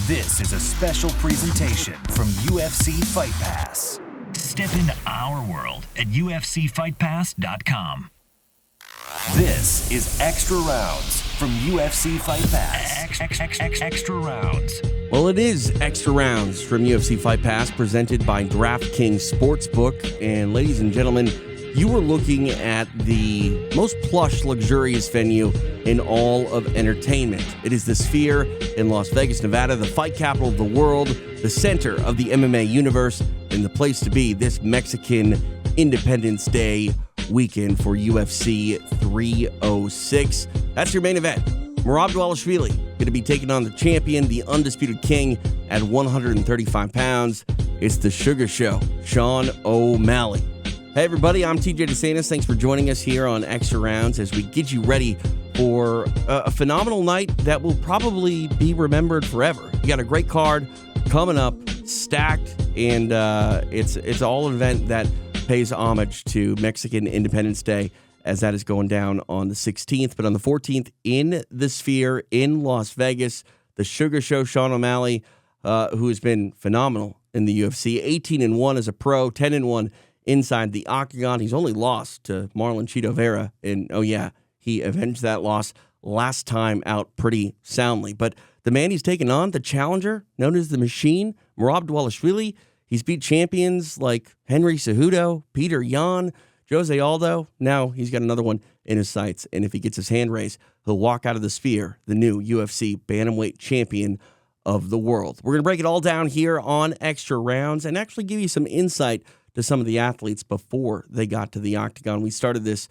This is a special presentation from UFC Fight Pass. Step into our world at UFCFightPass.com. This is Extra Rounds from UFC Fight Pass. Extra Rounds. Well, it is Extra Rounds from UFC Fight Pass, presented by DraftKings Sportsbook. And ladies and gentlemen, you are looking at the most plush, luxurious venue in all of entertainment. It is the Sphere in Las Vegas, Nevada, the fight capital of the world, the center of the MMA universe, and the place to be this Mexican Independence Day weekend for UFC 306. That's your main event. Merab Dvalishvili going to be taking on the champion, the undisputed king at 135 pounds. It's the Sugar Show, Sean O'Malley. Hey everybody, I'm TJ DeSantis. Thanks for joining us here on Extra Rounds as we get you ready for a phenomenal night that will probably be remembered forever. You got a great card coming up, stacked, and it's all an event that pays homage to Mexican Independence Day, as that is going down on the 16th. But on the 14th, in the Sphere in Las Vegas, the Sugar Show, Sean O'Malley, who has been phenomenal in the UFC, 18-1 as a pro, 10-1 inside the Octagon. He's only lost to Marlon Chito Vera, and oh yeah, he avenged that loss last time out pretty soundly. But the man he's taken on, the challenger, known as the Machine, Merab Dvalishvili, he's beat champions like Henry Cejudo, Peter Yan, Jose Aldo. Now he's got another one in his sights, and if he gets his hand raised, he'll walk out of the Sphere, the new UFC bantamweight champion of the world. We're going to break it all down here on Extra Rounds and actually give you some insight to some of the athletes before they got to the Octagon. We started this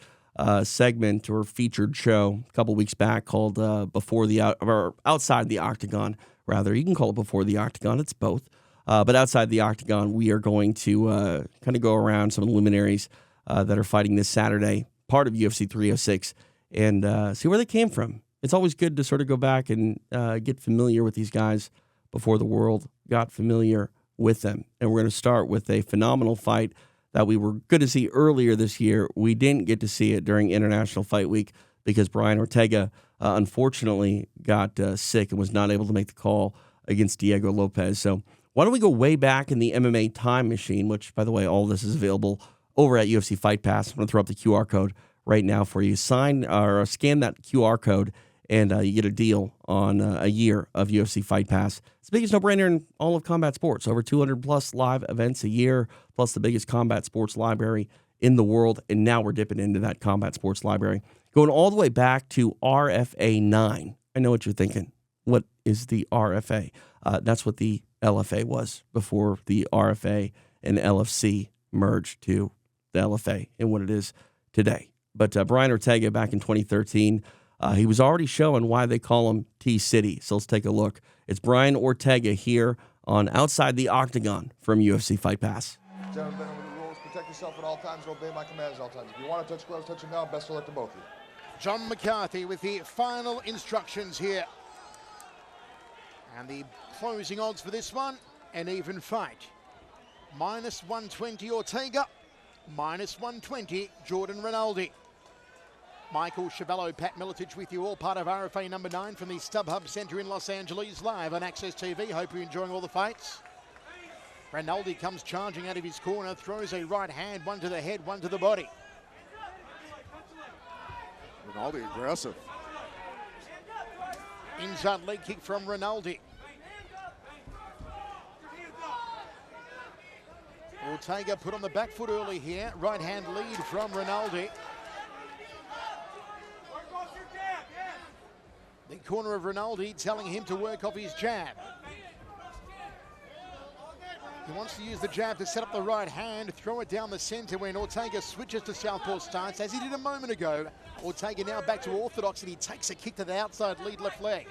segment or featured show a couple weeks back called Outside the Octagon, rather. You can call it Before the Octagon. It's both. But Outside the Octagon, we are going to kind of go around some of the luminaries that are fighting this Saturday, part of UFC 306, and see where they came from. It's always good to sort of go back and get familiar with these guys before the world got familiar with them. And we're going to start with a phenomenal fight that we were good to see earlier this year. We didn't get to see it during International Fight Week because Brian Ortega unfortunately got sick and was not able to make the call against Diego Lopez. So why don't we go way back in the MMA time machine, which, by the way, all this is available over at UFC Fight Pass. I'm going to throw up the QR code right now for you. Sign or scan that QR code, and you get a deal on a year of UFC Fight Pass. It's the biggest no-brainer in all of combat sports. Over 200-plus live events a year, plus the biggest combat sports library in the world. And now we're dipping into that combat sports library, going all the way back to RFA 9. I know what you're thinking. What is the RFA? That's what the LFA was before the RFA and LFC merged to the LFA and what it is today. But Brian Ortega back in 2013, he was already showing why they call him T-City. So let's take a look. It's Brian Ortega here on Outside the Octagon from UFC Fight Pass. Gentlemen, with the rules, protect yourself at all times and obey my commands at all times. If you want to touch gloves, touch them now. Best of luck to both of you. John McCarthy with the final instructions here. And the closing odds for this one, an even fight. Minus 120 Ortega, minus 120 Jordan Rinaldi. Michael Chavallo, Pat Miletich with you, all part of RFA number 9 from the StubHub Center in Los Angeles, live on Access TV. Hope you're enjoying all the fights. Rinaldi comes charging out of his corner, throws a right hand, one to the head, one to the body. Rinaldi aggressive. Inside leg kick from Rinaldi. Ortega put on the back foot early here. Right hand lead from Rinaldi. The corner of Rinaldi telling him to work off his jab. He wants to use the jab to set up the right hand, throw it down the center when Ortega switches to southpaw stance, as he did a moment ago. Ortega now back to orthodox, and he takes a kick to the outside lead left leg.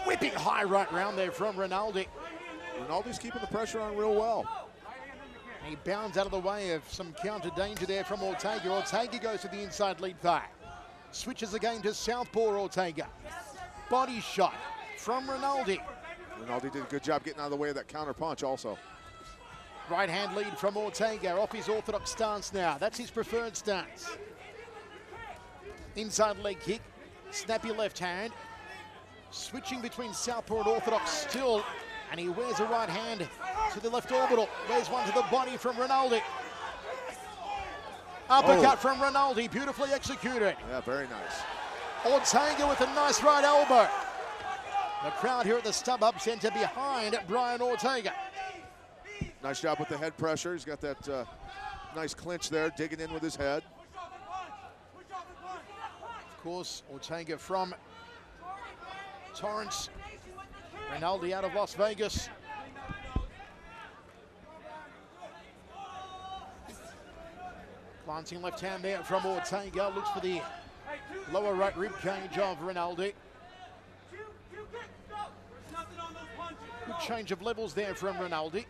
Whipping high right round there from Rinaldi. Rinaldi's keeping the pressure on real well. He bounds out of the way of some counter danger there from Ortega. Ortega goes to the inside lead thigh. Switches again to southpaw Ortega. Body shot from Rinaldi. Rinaldi did a good job getting out of the way of that counter punch also. Right hand lead from Ortega, off his orthodox stance now. That's his preferred stance. Inside leg kick, snappy left hand. Switching between southpaw and orthodox still, and he wears a right hand to the left orbital. There's one to the body from Rinaldi. Uppercut from Rinaldi, beautifully executed. Yeah, very nice. Ortega with a nice right elbow. The crowd here at the StubHub Centre behind Brian Ortega. Nice job with the head pressure. He's got that nice clinch there, digging in with his head. Of course, Ortega from Torrance. Rinaldi out of Las Vegas. Glancing left hand there from Ortega. Looks for the lower right rib cage of Rinaldi. Good change of levels there from Rinaldi.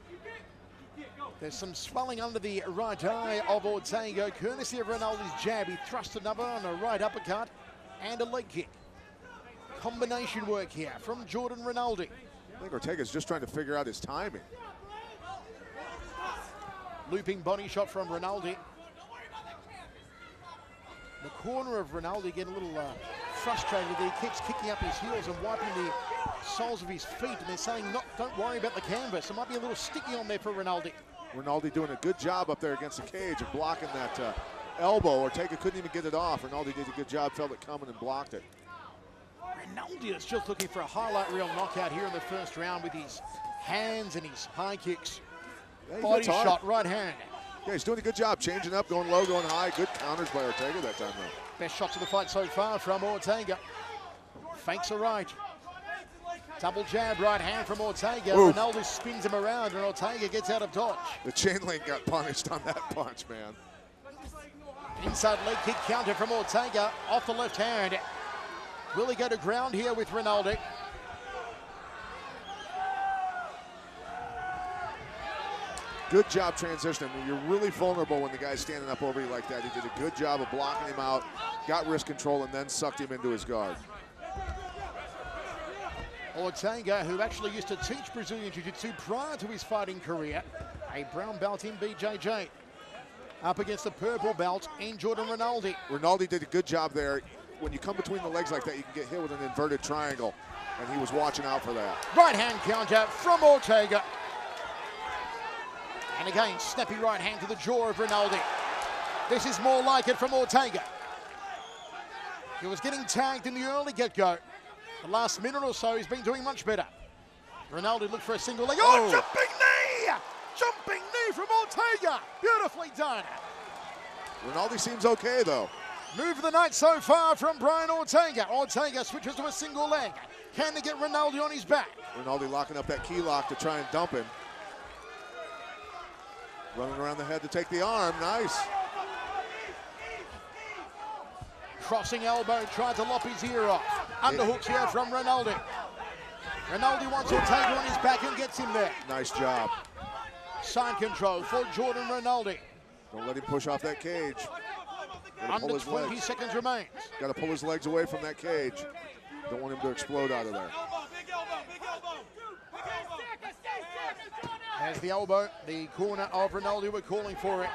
There's some swelling under the right eye of Ortega, courtesy of Rinaldi's jab. He thrust another on a right uppercut and a leg kick. Combination work here from Jordan Rinaldi. I think Ortega's just trying to figure out his timing. Looping body shot from Rinaldi. The corner of Rinaldi getting a little frustrated there. He keeps kicking up his heels and wiping the soles of his feet, and they're saying, don't worry about the canvas. It might be a little sticky on there for Rinaldi. Rinaldi doing a good job up there against the cage and blocking that elbow. Ortega couldn't even get it off. Rinaldi did a good job, felt it coming and blocked it. Rinaldi is just looking for a highlight reel knockout here in the first round with his hands and his high kicks. Yeah, Body shot, right hand. Yeah, he's doing a good job, changing up, going low, going high. Good counters by Ortega that time, though. Best shots of the fight so far from Ortega. Fakes a right. Double jab, right hand from Ortega. Oof. Rinaldi spins him around, and Ortega gets out of dodge. The chain link got punished on that punch, man. Inside leg kick counter from Ortega, off the left hand. Will he go to ground here with Rinaldi? Good job transitioning. You're really vulnerable when the guy's standing up over you like that. He did a good job of blocking him out, got wrist control, and then sucked him into his guard. Ortega, who actually used to teach Brazilian Jiu-Jitsu prior to his fighting career, a brown belt in BJJ. Up against the purple belt in Jordan Rinaldi. Rinaldi did a good job there. When you come between the legs like that, you can get hit with an inverted triangle, and he was watching out for that. Right hand counter from Ortega. And again, snappy right hand to the jaw of Rinaldi. This is more like it from Ortega. He was getting tagged in the early get-go. The last minute or so, he's been doing much better. Rinaldi looked for a single leg. Oh, jumping knee! Jumping knee from Ortega. Beautifully done. Rinaldi seems okay, though. Move of the night so far from Brian Ortega. Ortega switches to a single leg. Can they get Rinaldi on his back? Rinaldi locking up that key lock to try and dump him. Running around the head to take the arm. Nice. Crossing elbow, tried to lop his ear off. Underhooks here from Rinaldi. Rinaldi wants Ortega on his back and gets him there. Nice job. Side control for Jordan Rinaldi. Don't let him push off that cage. Under 20 seconds remains. Got to pull his legs away from that cage. Don't want him to explode out of there. There's the elbow, the corner of Rinaldi. We're calling for it.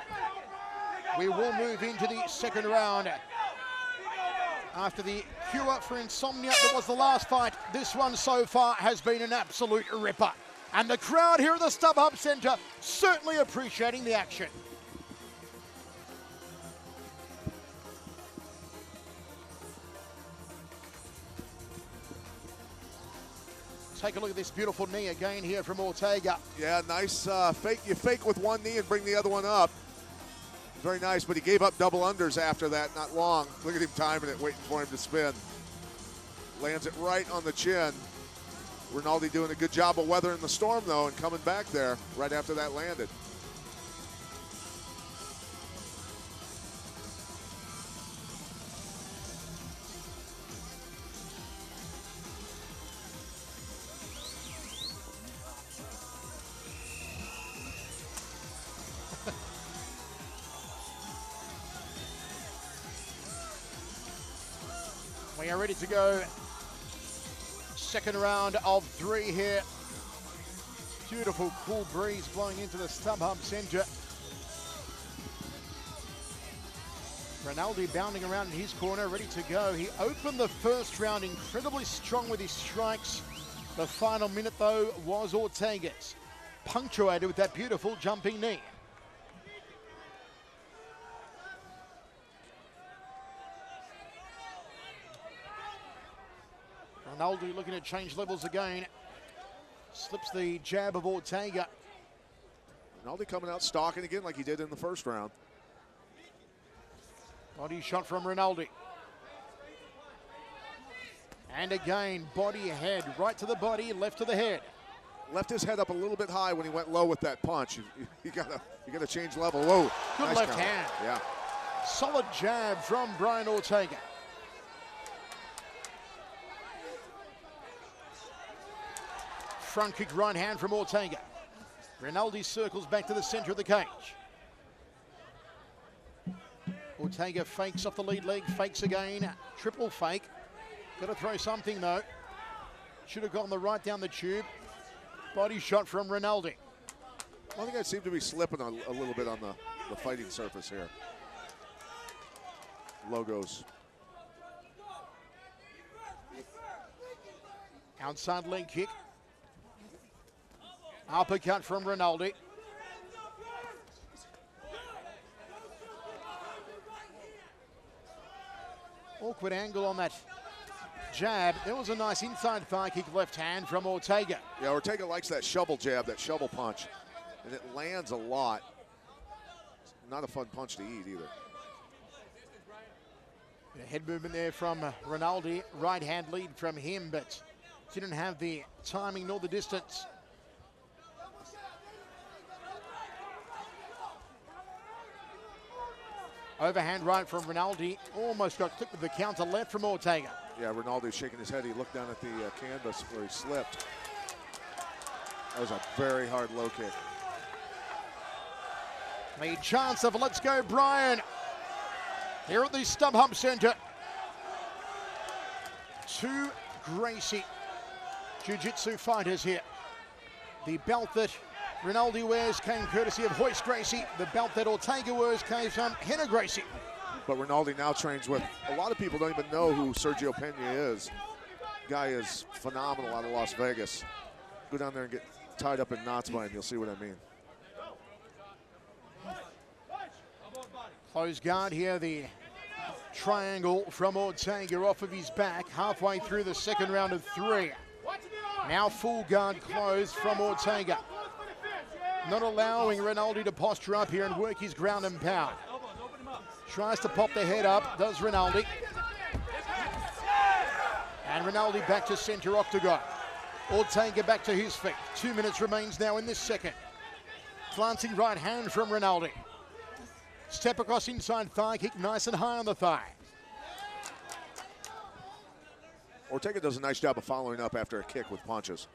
We will move into the second round. After the cure for insomnia that was the last fight, this one so far has been an absolute ripper. And the crowd here at the StubHub Centre certainly appreciating the action. Take a look at this beautiful knee again here from Ortega. Yeah, nice fake. You fake with one knee and bring the other one up. Very nice, but he gave up double unders after that, not long. Look at him timing it, waiting for him to spin. Lands it right on the chin. Rinaldi doing a good job of weathering the storm, though, and coming back there right after that landed. We are ready to go. Second round of 3 here. Beautiful cool breeze blowing into the StubHub Centre. Rinaldi bounding around in his corner, ready to go. He opened the first round incredibly strong with his strikes. The final minute, though, was Ortega's, punctuated with that beautiful jumping knee. Rinaldi looking to change levels again. Slips the jab of Ortega. Rinaldi coming out stalking again like he did in the first round. Body shot from Rinaldi. And again, body head, right to the body, left to the head. Left his head up a little bit high when he went low with that punch. You gotta change level. Whoa. Good nice left counter. hand. Yeah. Solid jab from Brian Ortega. Front kick right hand from Ortega. Rinaldi circles back to the center of the cage. Ortega fakes off the lead leg, fakes again, triple fake. Got to throw something though. Should have gone the right down the tube. Body shot from Rinaldi. I think I seem to be slipping a little bit on the fighting surface here. Logos. Outside leg kick. Uppercut from Rinaldi. Awkward angle on that jab. There was a nice inside thigh kick left hand from Ortega. Yeah, Ortega likes that shovel jab, that shovel punch, and it lands a lot. Not a fun punch to eat either. A head movement there from Rinaldi. Right hand lead from him, but didn't have the timing nor the distance. Overhand right from Rinaldi. Almost got clipped with the counter left from Ortega. Yeah, Rinaldi shaking his head. He looked down at the canvas where he slipped. That was a very hard low kick. The chance of Let's Go Brian here at the StubHub Center. Two Gracie Jiu-Jitsu fighters here. The belt that Rinaldi wears came courtesy of Hoist Gracie. The belt that Ortega wears came from Henna Gracie. But Rinaldi now trains with, a lot of people don't even know who Sergio Pena is. Guy is phenomenal out of Las Vegas. Go down there and get tied up in knots by him. You'll see what I mean. Close guard here, the triangle from Ortega off of his back, halfway through the second round of three. Now full guard closed from Ortega. Not allowing Rinaldi to posture up here and work his ground and pound. Tries to pop the head up, does Rinaldi. And Rinaldi back to center octagon. Ortega back to his feet. 2 minutes remains now in this second. Glancing right hand from Rinaldi. Step across inside thigh kick, nice and high on the thigh. Ortega does a nice job of following up after a kick with punches.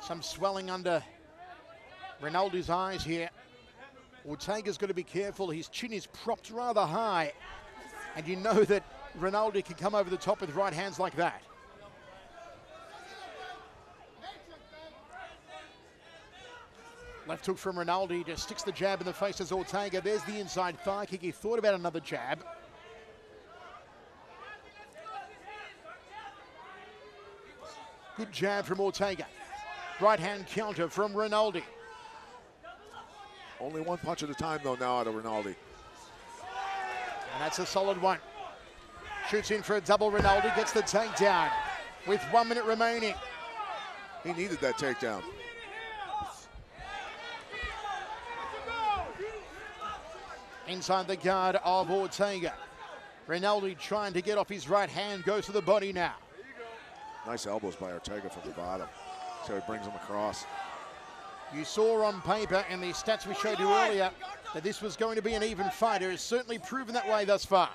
Some swelling under Rinaldi's eyes here. Ortega's got to be careful. His chin is propped rather high. And you know that Rinaldi can come over the top with right hands like that. Left hook from Rinaldi, just sticks the jab in the face as Ortega. There's the inside thigh kick. He thought about another jab. Good jab from Ortega. Right hand counter from Rinaldi. Only one punch at a time though now out of Rinaldi. And that's a solid one. Shoots in for a double. Rinaldi gets the takedown with 1 minute remaining. He needed that takedown. Inside the guard of Ortega. Rinaldi trying to get off his right hand, goes to the body now. Nice elbows by Ortega from the bottom. So he brings him across. You saw on paper and the stats we showed you earlier that this was going to be an even fight. It has certainly proven that way thus far.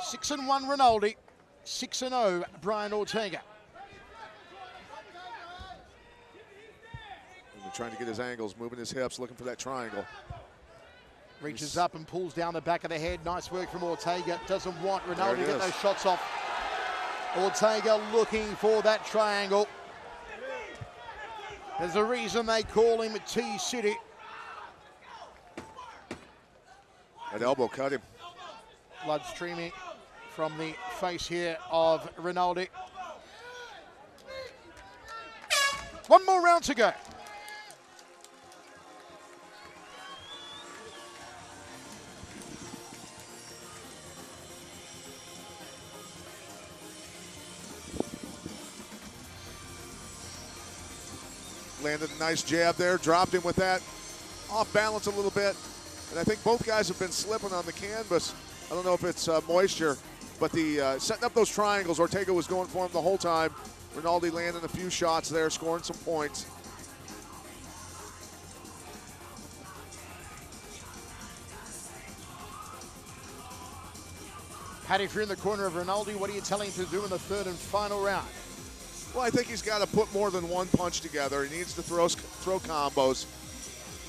6-1 Rinaldi, 6-0 Brian Ortega. And trying to get his angles, moving his hips, looking for that triangle. Reaches up and pulls down the back of the head. Nice work from Ortega. Doesn't want Rinaldi to get those shots off. Ortega looking for that triangle. There's a reason they call him T-City. That elbow cut him. Blood streaming from the face here of Rinaldi. One more round to go. Landed a nice jab there, dropped him with that. Off balance a little bit. And I think both guys have been slipping on the canvas. I don't know if it's moisture, but the setting up those triangles, Ortega was going for him the whole time. Rinaldi landing a few shots there, scoring some points. Paddy, if you're in the corner of Rinaldi, what are you telling him to do in the third and final round? Well, I think he's got to put more than one punch together. He needs to throw combos.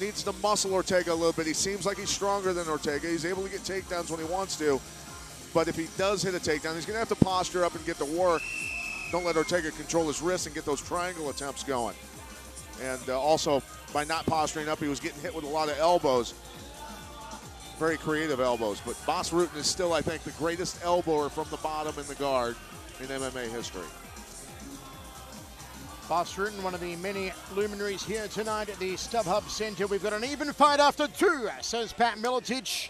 Needs to muscle Ortega a little bit. He seems like he's stronger than Ortega. He's able to get takedowns when he wants to. But if he does hit a takedown, he's going to have to posture up and get to work. Don't let Ortega control his wrists and get those triangle attempts going. And also, by not posturing up, he was getting hit with a lot of elbows. Very creative elbows. But Bas Rutten is still, I think, the greatest elbower from the bottom in the guard in MMA history. Bas Rutten, one of the many luminaries here tonight at the StubHub Center. We've got an even fight after two, says Pat Miletich.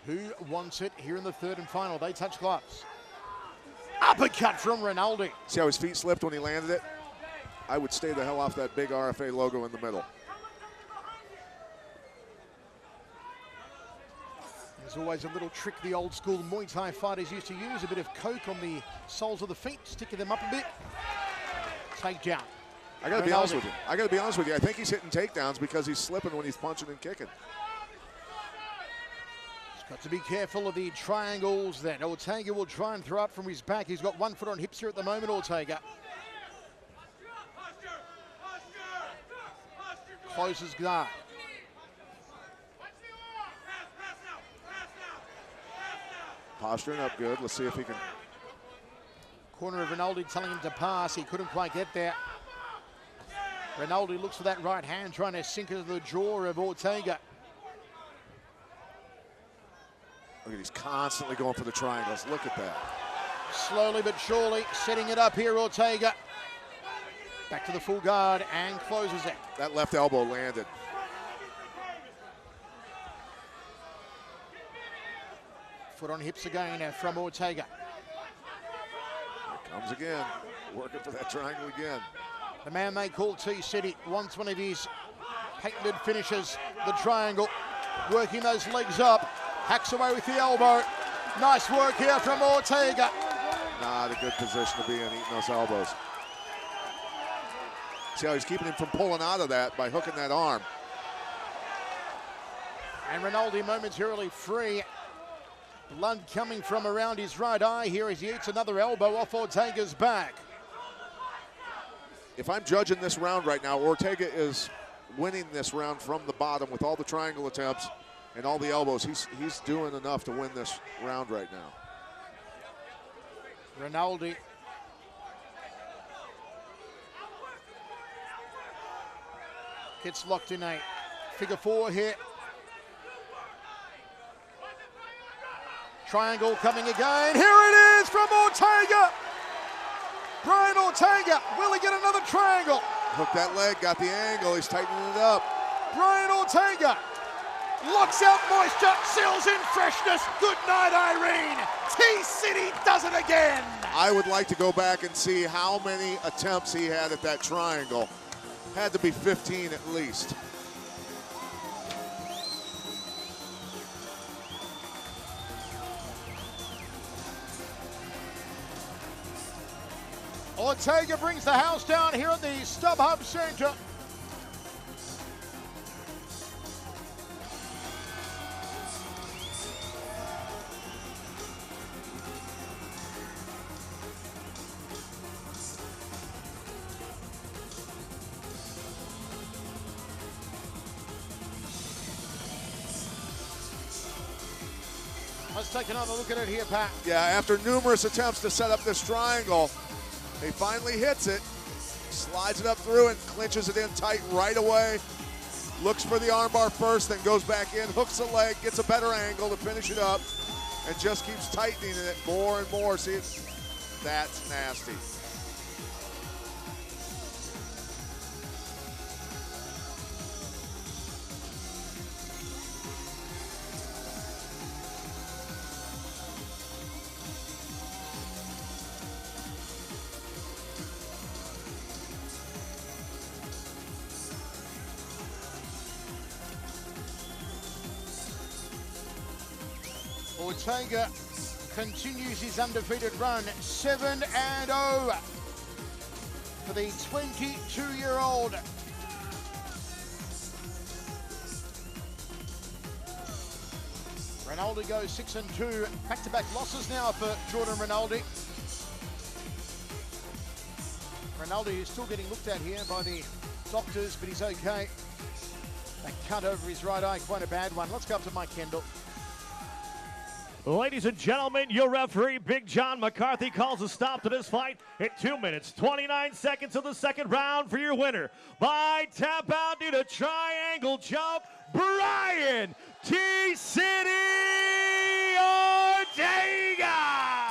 Who wants it here in the third and final? They touch gloves. Uppercut from Rinaldi. See how his feet slipped when he landed it? I would stay the hell off that big RFA logo in the middle. There's always a little trick the old school Muay Thai fighters used to use. A bit of coke on the soles of the feet, sticking them up a bit. Takedown. I got to be honest with you. I think he's hitting takedowns because he's slipping when he's punching and kicking. He's got to be careful of the triangles that Ortega will try and throw up from his back. He's got 1 foot on hips here at the moment, Ortega. Closes guard. Posturing up good. Let's see if he can. Corner of Rinaldi telling him to pass. He couldn't quite get there. Rinaldi looks for that right hand, trying to sink into the jaw of Ortega. Look at, he's constantly going for the triangles. Look at that. Slowly but surely setting it up here, Ortega. Back to the full guard and closes it. That left elbow landed. Foot on hips again from Ortega. Comes again, working for that triangle again. The man they call T-City wants one of his patented finishes, the triangle. Working those legs up, hacks away with the elbow. Nice work here from Ortega. Not a good position to be in, eating those elbows. See how he's keeping him from pulling out of that by hooking that arm. And Rinaldi momentarily free. Blood coming from around his right eye here as he eats another elbow off Ortega's back. If I'm judging this round right now, Ortega is winning this round from the bottom with all the triangle attempts and all the elbows. He's doing enough to win this round right now. Rinaldi. Gets locked in a figure four here. Triangle coming again. Here it is from Ortega. Brian Ortega, will he get another triangle? Hooked that leg, got the angle, he's tightening it up. Brian Ortega locks out moisture, seals in freshness. Good night, Irene. T-City does it again. I would like to go back and see how many attempts he had at that triangle. Had to be 15 at least. Ortega brings the house down here at the StubHub Center. Let's take another look at it here, Pat. Yeah, after numerous attempts to set up this triangle, he finally hits it, slides it up through and clinches it in tight right away. Looks for the armbar first, then goes back in, hooks a leg, gets a better angle to finish it up, and just keeps tightening it more and more. See, that's nasty. Ortega continues his undefeated run, 7-0 for the 22-year-old. Rinaldi goes 6-2, back-to-back losses now for Jordan Rinaldi. Rinaldi is still getting looked at here by the doctors, but he's okay. That cut over his right eye, quite a bad one. Let's go up to Mike Kendall. Ladies and gentlemen, your referee, Big John McCarthy, calls a stop to this fight at 2 minutes, 29 seconds of the second round for your winner. By tap out due to triangle choke, Brian T-City Ortega!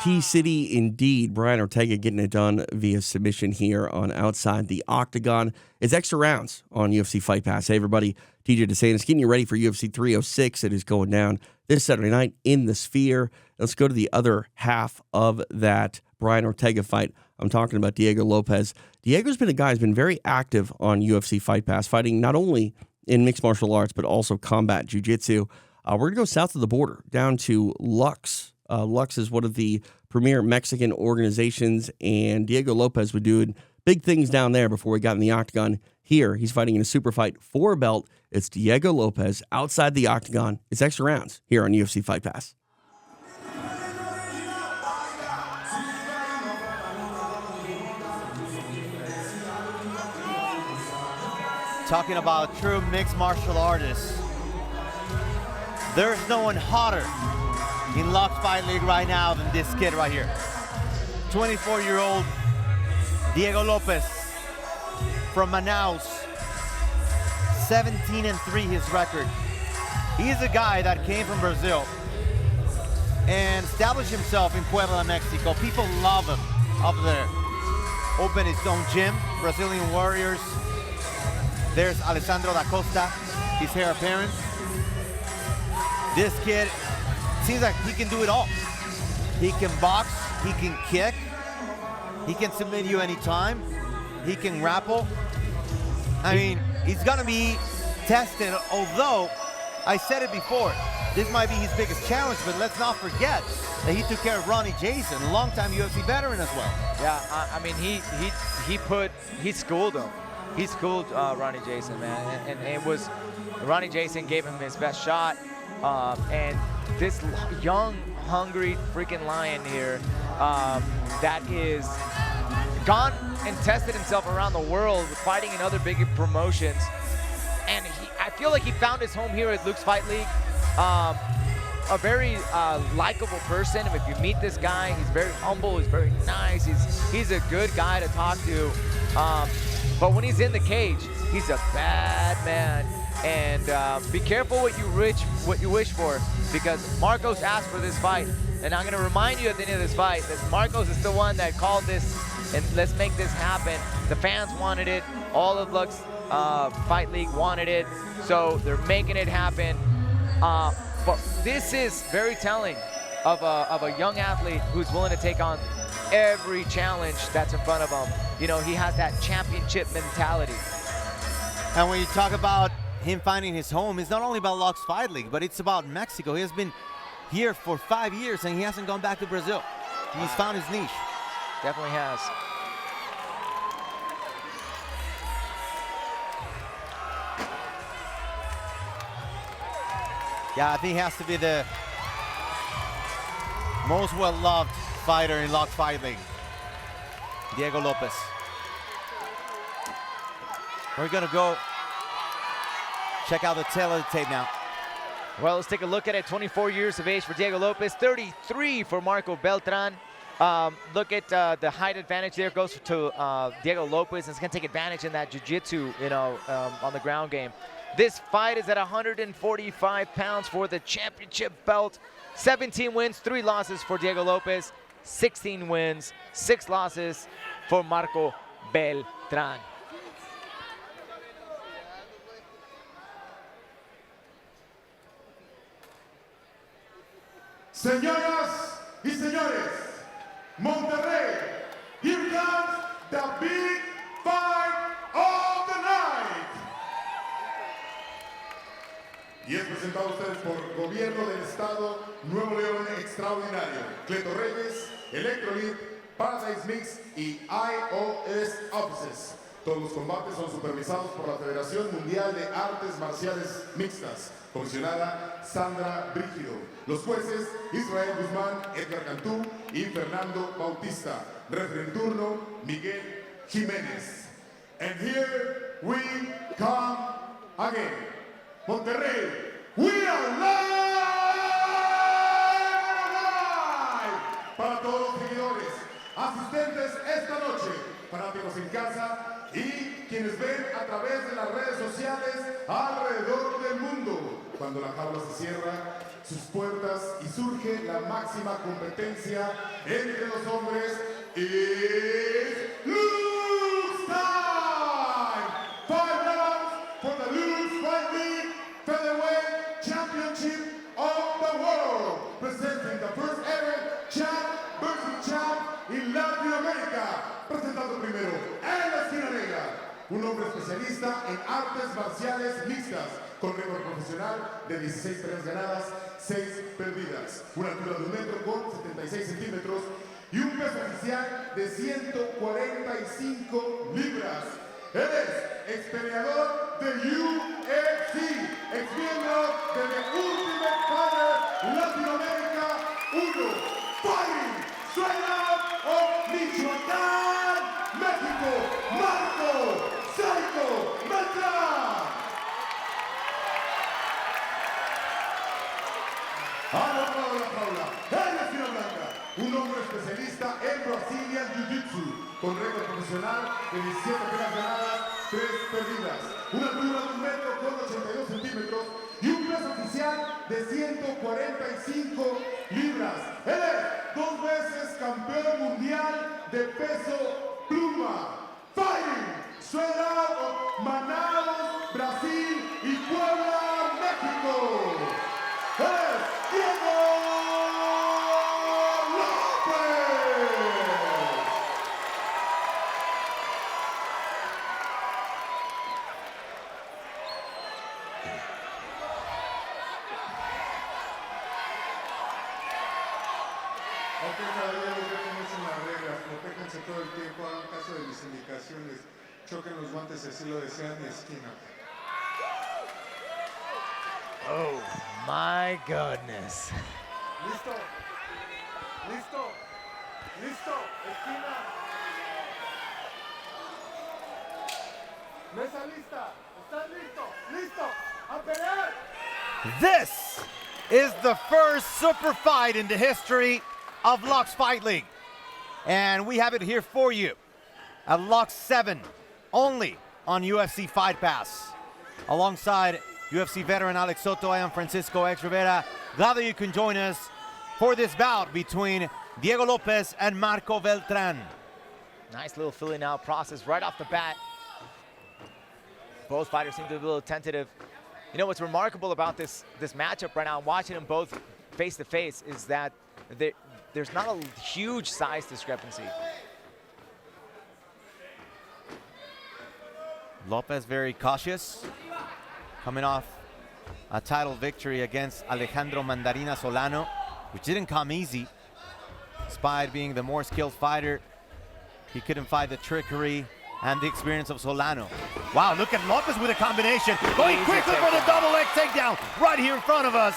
T-City indeed. Brian Ortega getting it done via submission here on Outside the Octagon. It's extra rounds on UFC Fight Pass. Hey, everybody. TJ DeSantis getting you ready for UFC 306. It is going down this Saturday night in the Sphere. Let's go to the other half of that Brian Ortega fight. I'm talking about Diego Lopes. Diego's been a guy who's been very active on UFC Fight Pass, fighting not only in mixed martial arts, but also combat jiu-jitsu. We're going to go south of the border, down to Lux. Lux is one of the premier Mexican organizations, and Diego Lopes would do big things down there before he got in the Octagon. Here, he's fighting in a super fight for a belt. It's Diego Lopes outside the Octagon. It's extra rounds here on UFC Fight Pass. Talking about true mixed martial artists, there's no one hotter in Lux Fight League right now than this kid right here. 24-year-old Diego Lopes from Manaus. 17-3 his record. He's a guy that came from Brazil and established himself in Puebla, Mexico. People love him up there. Opened his own gym, Brazilian Warriors. There's Alessandro da Costa, his heir apparent. This kid seems like he can do it all. He can box, he can kick, he can submit you anytime, he can grapple. I mean, he's gonna be tested, although I said it before, this might be his biggest challenge, but let's not forget that he took care of Ronnie Jason, a longtime UFC veteran as well. Yeah, I mean, he schooled him. He schooled Ronnie Jason, man, and it was, Ronnie Jason gave him his best shot, and this young, hungry freaking lion here that is gone and tested himself around the world, fighting in other bigger promotions, and I feel like he found his home here at Luke's Fight League. A very likable person. If you meet this guy, he's very humble, he's very nice, he's a good guy to talk to. But when he's in the cage, he's a bad man. And be careful what you wish for, because Marcos asked for this fight. And I'm gonna remind you at the end of this fight that Marcos is the one that called this, and let's make this happen. The fans wanted it, all of Lux Fight League wanted it, so they're making it happen. But this is very telling of a young athlete who's willing to take on every challenge that's in front of him. You know, he has that championship mentality. And when you talk about him finding his home, it's not only about Lux Fight League, but it's about Mexico. He has been here for 5 years and he hasn't gone back to Brazil. He's found his niche. Definitely has. Yeah, I think he has to be the most well-loved fighter in Lux Fight League. Diego Lopes. We're gonna go check out the tail of the tape now. Well, let's take a look at it. 24 years of age for Diego Lopes, 33 for Marco Beltran. Look at the height advantage there goes to Diego Lopes. It's gonna take advantage in that jiu-jitsu, you know, on the ground game. This fight is at 145 pounds for the championship belt. 17 wins, 3 losses for Diego Lopez. 16 wins, 6 losses for Marco Beltran. Señoras y señores, Monterrey, here comes the big fight of the night. Y es presentado a ustedes por Gobierno del Estado, Nuevo León Extraordinario, Cleto Reyes, Electrolit, Paradise Mix y iOS Offices. Todos los combates son supervisados por la Federación Mundial de Artes Marciales Mixtas, comisionada Sandra Brígido. Los jueces, Israel Guzmán, Edgar Cantú y Fernando Bautista. Referee en turno, Miguel Jiménez. And here we come again. Monterrey, we are live! Para todos los seguidores, asistentes esta noche, fanáticos en casa y quienes ven a través de las redes sociales alrededor del mundo. Cuando la jaula se cierra sus puertas y surge la máxima competencia entre los hombres, it's Luke's time! 5 rounds for the Luke's Fight League Featherweight Championship of the World, presenting the first ever champ versus champ in Latin America. Presentando primero en la esquina negra, un hombre especialista en artes marciales mixtas, con récord profesional de 16 peleas ganadas, 6 perdidas, una altura de 1 metro con 76 centímetros y un peso oficial de 145 libras. Él es ex peleador de UFC, ex miembro de The Ultimate Fighter Latinoamérica 1, Fighting Straight Out of Michoacán, México, Marco Psycho Beltrán. Al otro lado de la jaula, en la esquina blanca, un hombre especialista en Brazilian Jiu-Jitsu, con récord profesional de 17 peleas ganadas, 3 perdidas, una altura de 1 metro con 82 centímetros y un peso oficial de 145 libras. Él es 2 veces campeón mundial de peso pluma. Fighting straight out of Manaus, Brasil y Puebla, México. Él es Diego López. Ok, caballeros, ya conocen las reglas, protéjanse todo el tiempo, hagan caso de mis indicaciones, choquen los guantes si así lo desean y esquina. Oh my goodness. Listo, listo, listo, esquina. Mesa lista, ¿estás listo? Listo, a pelear. This is the first super fight in the history of Lux Fight League. And we have it here for you at Lux 7, only on UFC Fight Pass. Alongside UFC veteran Alex Soto, I am Francisco X Rivera. Glad that you can join us for this bout between Diego Lopez and Marco Beltran. Nice little filling out process right off the bat. Both fighters seem to be a little tentative. You know what's remarkable about this matchup right now, watching them both face to face, is that there's not a huge size discrepancy. Lopez very cautious, coming off a title victory against Alejandro Mandarina Solano, which didn't come easy. Despite being the more skilled fighter, he couldn't fight the trickery and the experience of Solano. Wow, look at Lopez with a combination. Going Easy quickly for the takedown. double leg takedown right here in front of us.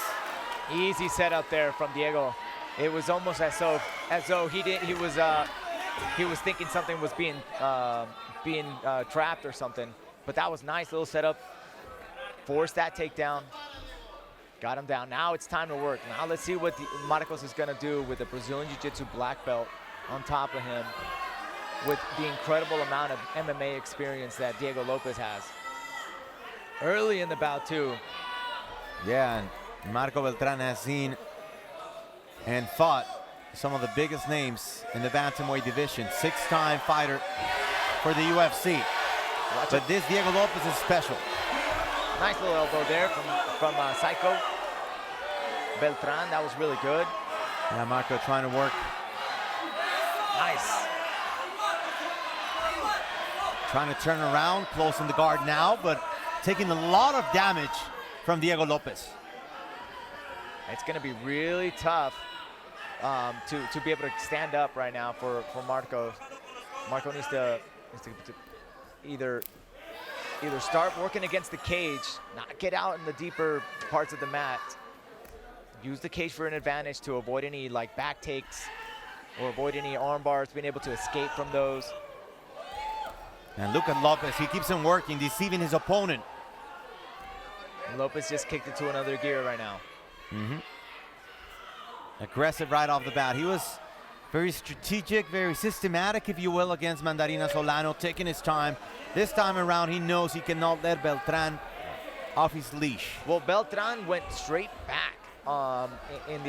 Easy setup there from Diego. It was almost as though he was thinking something was being trapped or something. But that was nice little setup. Forced that takedown. Got him down. Now it's time to work. Now let's see what Marcos is going to do with the Brazilian Jiu-Jitsu black belt on top of him, with the incredible amount of MMA experience that Diego Lopez has. early in the bout too. Yeah, and Marco Beltran has seen and fought some of the biggest names in the bantamweight division. 6-time fighter for the UFC. But this Diego Lopez is special. Nice little elbow there from Psycho Beltran. That was really good. Yeah, Marco trying to work. Nice. Trying to turn around, closing the guard now, but taking a lot of damage from Diego Lopez. It's going to be really tough to be able to stand up right now for Marco. Marco needs to either start working against the cage, not get out in the deeper parts of the mat, use the cage for an advantage to avoid any like back takes or avoid any arm bars, being able to escape from those. And look at Lopez, he keeps on working, deceiving his opponent. Lopez just kicked it to another gear right now. Aggressive right off the bat. He was very strategic, very systematic, if you will, against Mandarina Solano, taking his time. This time around, he knows he cannot let Beltran off his leash. Well, Beltran went straight back in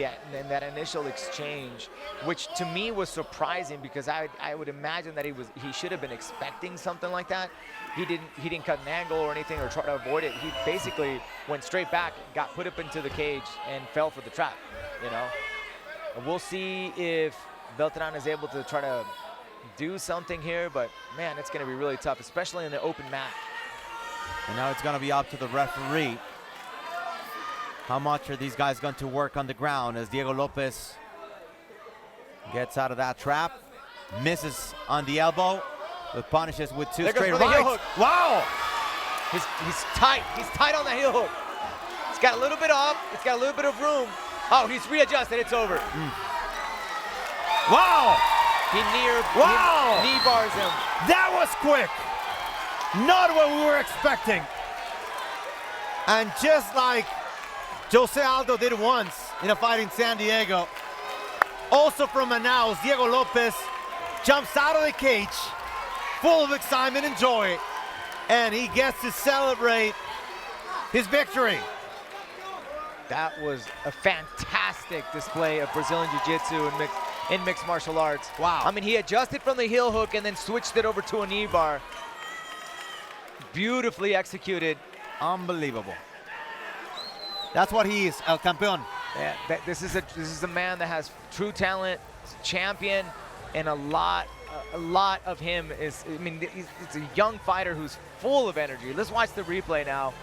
that initial exchange, which to me was surprising because I would imagine that he should have been expecting something like that. He didn't cut an angle or anything or try to avoid it. He basically went straight back, got put up into the cage, and fell for the trap. You know, we'll see if Beltran is able to try to do something here, but man, it's going to be really tough, especially in the open mat. And now it's going to be up to the referee. How much are these guys going to work on the ground as Diego Lopez gets out of that trap, misses on the elbow, but punishes with two straight rights. Wow! He's tight. He's tight on the heel hook. He's got a little bit off. He's got a little bit of room. Oh, he's readjusted. It's over. Wow! He Wow! knee bars him. That was quick. Not what we were expecting. And just like Jose Aldo did once in a fight in San Diego, also from Manaus, Diego Lopez jumps out of the cage, full of excitement and joy, and he gets to celebrate his victory. That was a fantastic display of Brazilian Jiu-Jitsu in mixed martial arts. Wow. I mean, he adjusted from the heel hook and then switched it over to a knee bar. Beautifully executed. Unbelievable. That's what he is, El Campeón. Yeah, this is a man that has true talent, champion, and a lot of him is. I mean, it's a young fighter who's full of energy. Let's watch the replay now.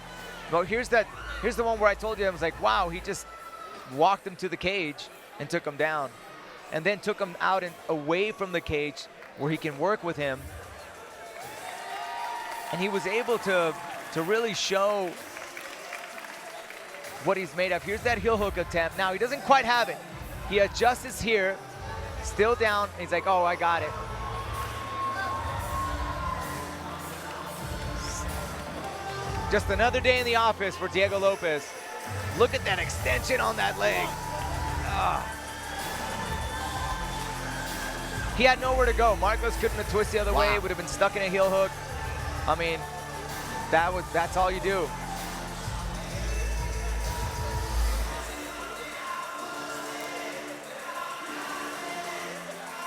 Well, here's the one where I told you I was like, wow, he just walked him to the cage and took him down, and then took him out and away from the cage where he can work with him, and he was able to really show what he's made of. Here's that heel hook attempt. Now he doesn't quite have it. He adjusts here, still down. And he's like, oh, I got it. Just another day in the office for Diego Lopez. Look at that extension on that leg. He had nowhere to go. Marcos couldn't have twisted the other way. Would have been stuck in a heel hook. I mean, that's all you do.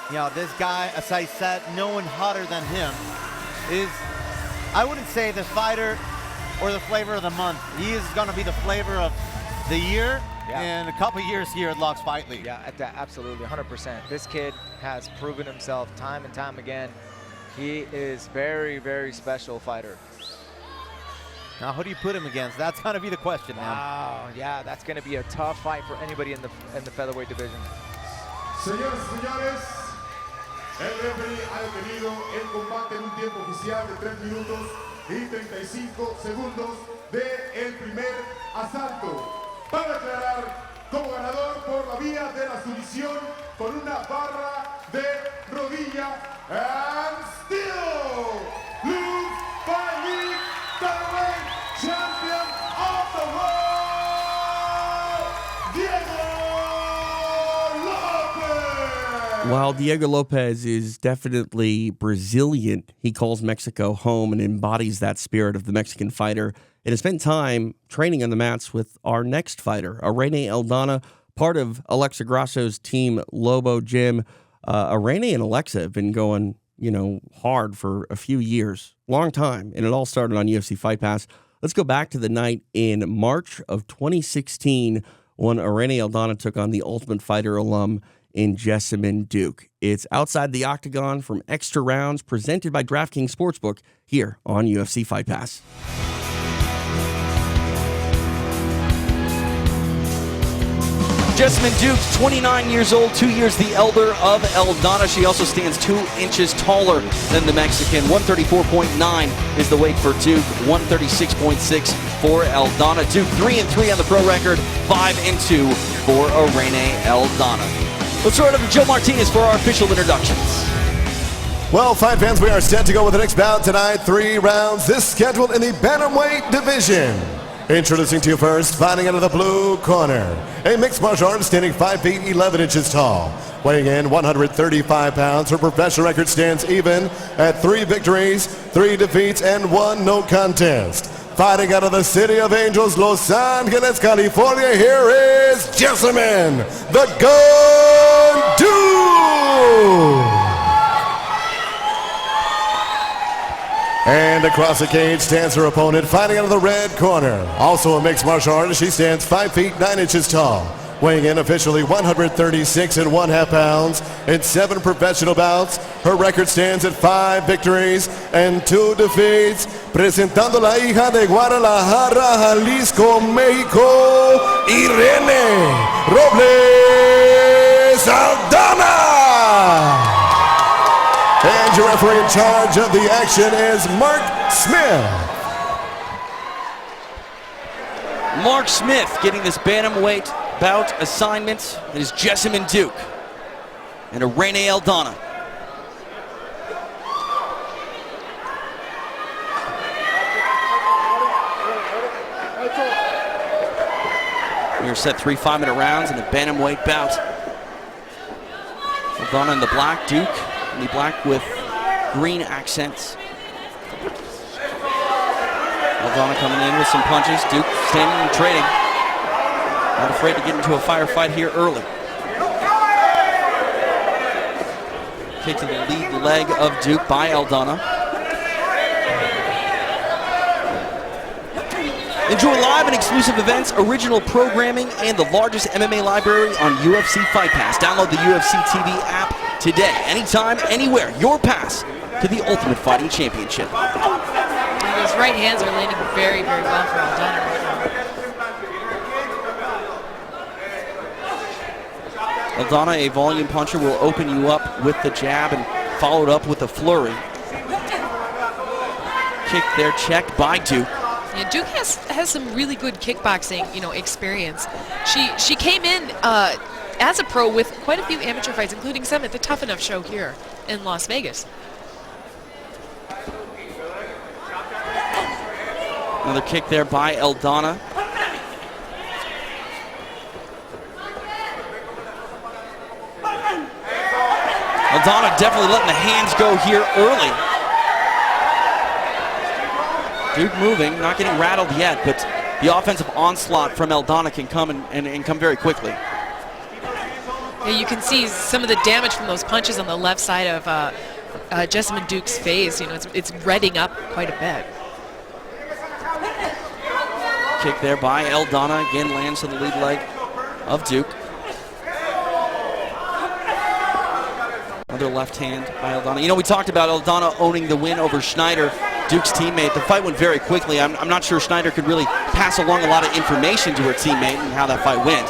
You know, this guy, as I said, no one hotter than him is, I wouldn't say the fighter or the flavor of the month. He is going to be the flavor of the year in a couple years here at Lux Fight League. Yeah, absolutely, 100%. This kid has proven himself time and time again. He is very, very special fighter. Now, who do you put him against? That's going to be the question, man. Wow, yeah, that's going to be a tough fight for anybody in the featherweight division. Señoras y señores, el referee ha detenido el combate en un tiempo oficial de 3 minutos y 35 segundos del primer asalto, para declarar como ganador por la vía de la sumisión con una barra de rodilla and still blue fight league featherweight champion of the world, Diego Lopez. While Diego Lopez is definitely Brazilian, he calls Mexico home and embodies that spirit of the Mexican fighter. And has spent time training on the mats with our next fighter, Irene Aldana, part of Alexa Grasso's team Lobo Gym. Irene and Alexa have been going, hard for a few years, long time, and it all started on UFC Fight Pass. Let's go back to the night in March of 2016 when Irene Aldana took on the Ultimate Fighter alum in Jessamyn Duke. It's Outside the Octagon from Extra Rounds, presented by DraftKings Sportsbook here on UFC Fight Pass. Jessamyn Duke, 29 years old, 2 years the elder of Aldana. She also stands 2 inches taller than the Mexican. 134.9 is the weight for Duke, 136.6 for Aldana. Duke 3-3 on the pro record, 5-2 for Irene Aldana. Let's throw it up to Joe Martinez for our official introductions. Well, fight fans, we are set to go with the next bout tonight. 3 rounds, this scheduled in the bantamweight division. Introducing to you first, fighting out of the blue corner, a mixed martial artist standing 5 feet 11 inches tall, weighing in 135 pounds. Her professional record stands even at 3 victories, 3 defeats, and 1 no contest. Fighting out of the City of Angels, Los Angeles, California, here is Jessamyn, the Gun Duke! And across the cage stands her opponent, fighting out of the red corner. Also a mixed martial artist, she stands 5 feet 9 inches tall, weighing in officially 136.5 pounds in 7 professional bouts. Her record stands at 5 victories and 2 defeats. Presentando la hija de Guadalajara, Jalisco, México, Irene Robles Aldana. And your referee in charge of the action is Mark Smith. Mark Smith getting this bantamweight bout assignment. It is Jessamyn Duke and Irene Aldana. We are set 3 5-minute rounds in the bantamweight bout. Aldana in the black, Duke in the black with green accents. Aldana coming in with some punches. Duke standing and trading. Not afraid to get into a firefight here early. Kick to the lead leg of Duke by Aldana. Enjoy live and exclusive events, original programming, and the largest MMA library on UFC Fight Pass. Download the UFC TV app today. Anytime, anywhere. Your pass to the Ultimate Fighting Championship. Those right hands are landing very, very well for Aldana right now. Aldana, a volume puncher, will open you up with the jab and followed up with a flurry. Kick there, checked by Duke. Yeah, Duke has some really good kickboxing, experience. She came in as a pro with quite a few amateur fights, including some at the Tough Enough show here in Las Vegas. Another kick there by Aldana. Aldana definitely letting the hands go here early. Duke moving, not getting rattled yet, but the offensive onslaught from Aldana can come and come very quickly. Yeah, you can see some of the damage from those punches on the left side of Jessamyn Duke's face. It's redding up quite a bit. Kick there by Aldana, again lands to the lead leg of Duke. Another left hand by Aldana. We talked about Aldana owning the win over Schneider, Duke's teammate. The fight went very quickly. I'm not sure Schneider could really pass along a lot of information to her teammate and how that fight went.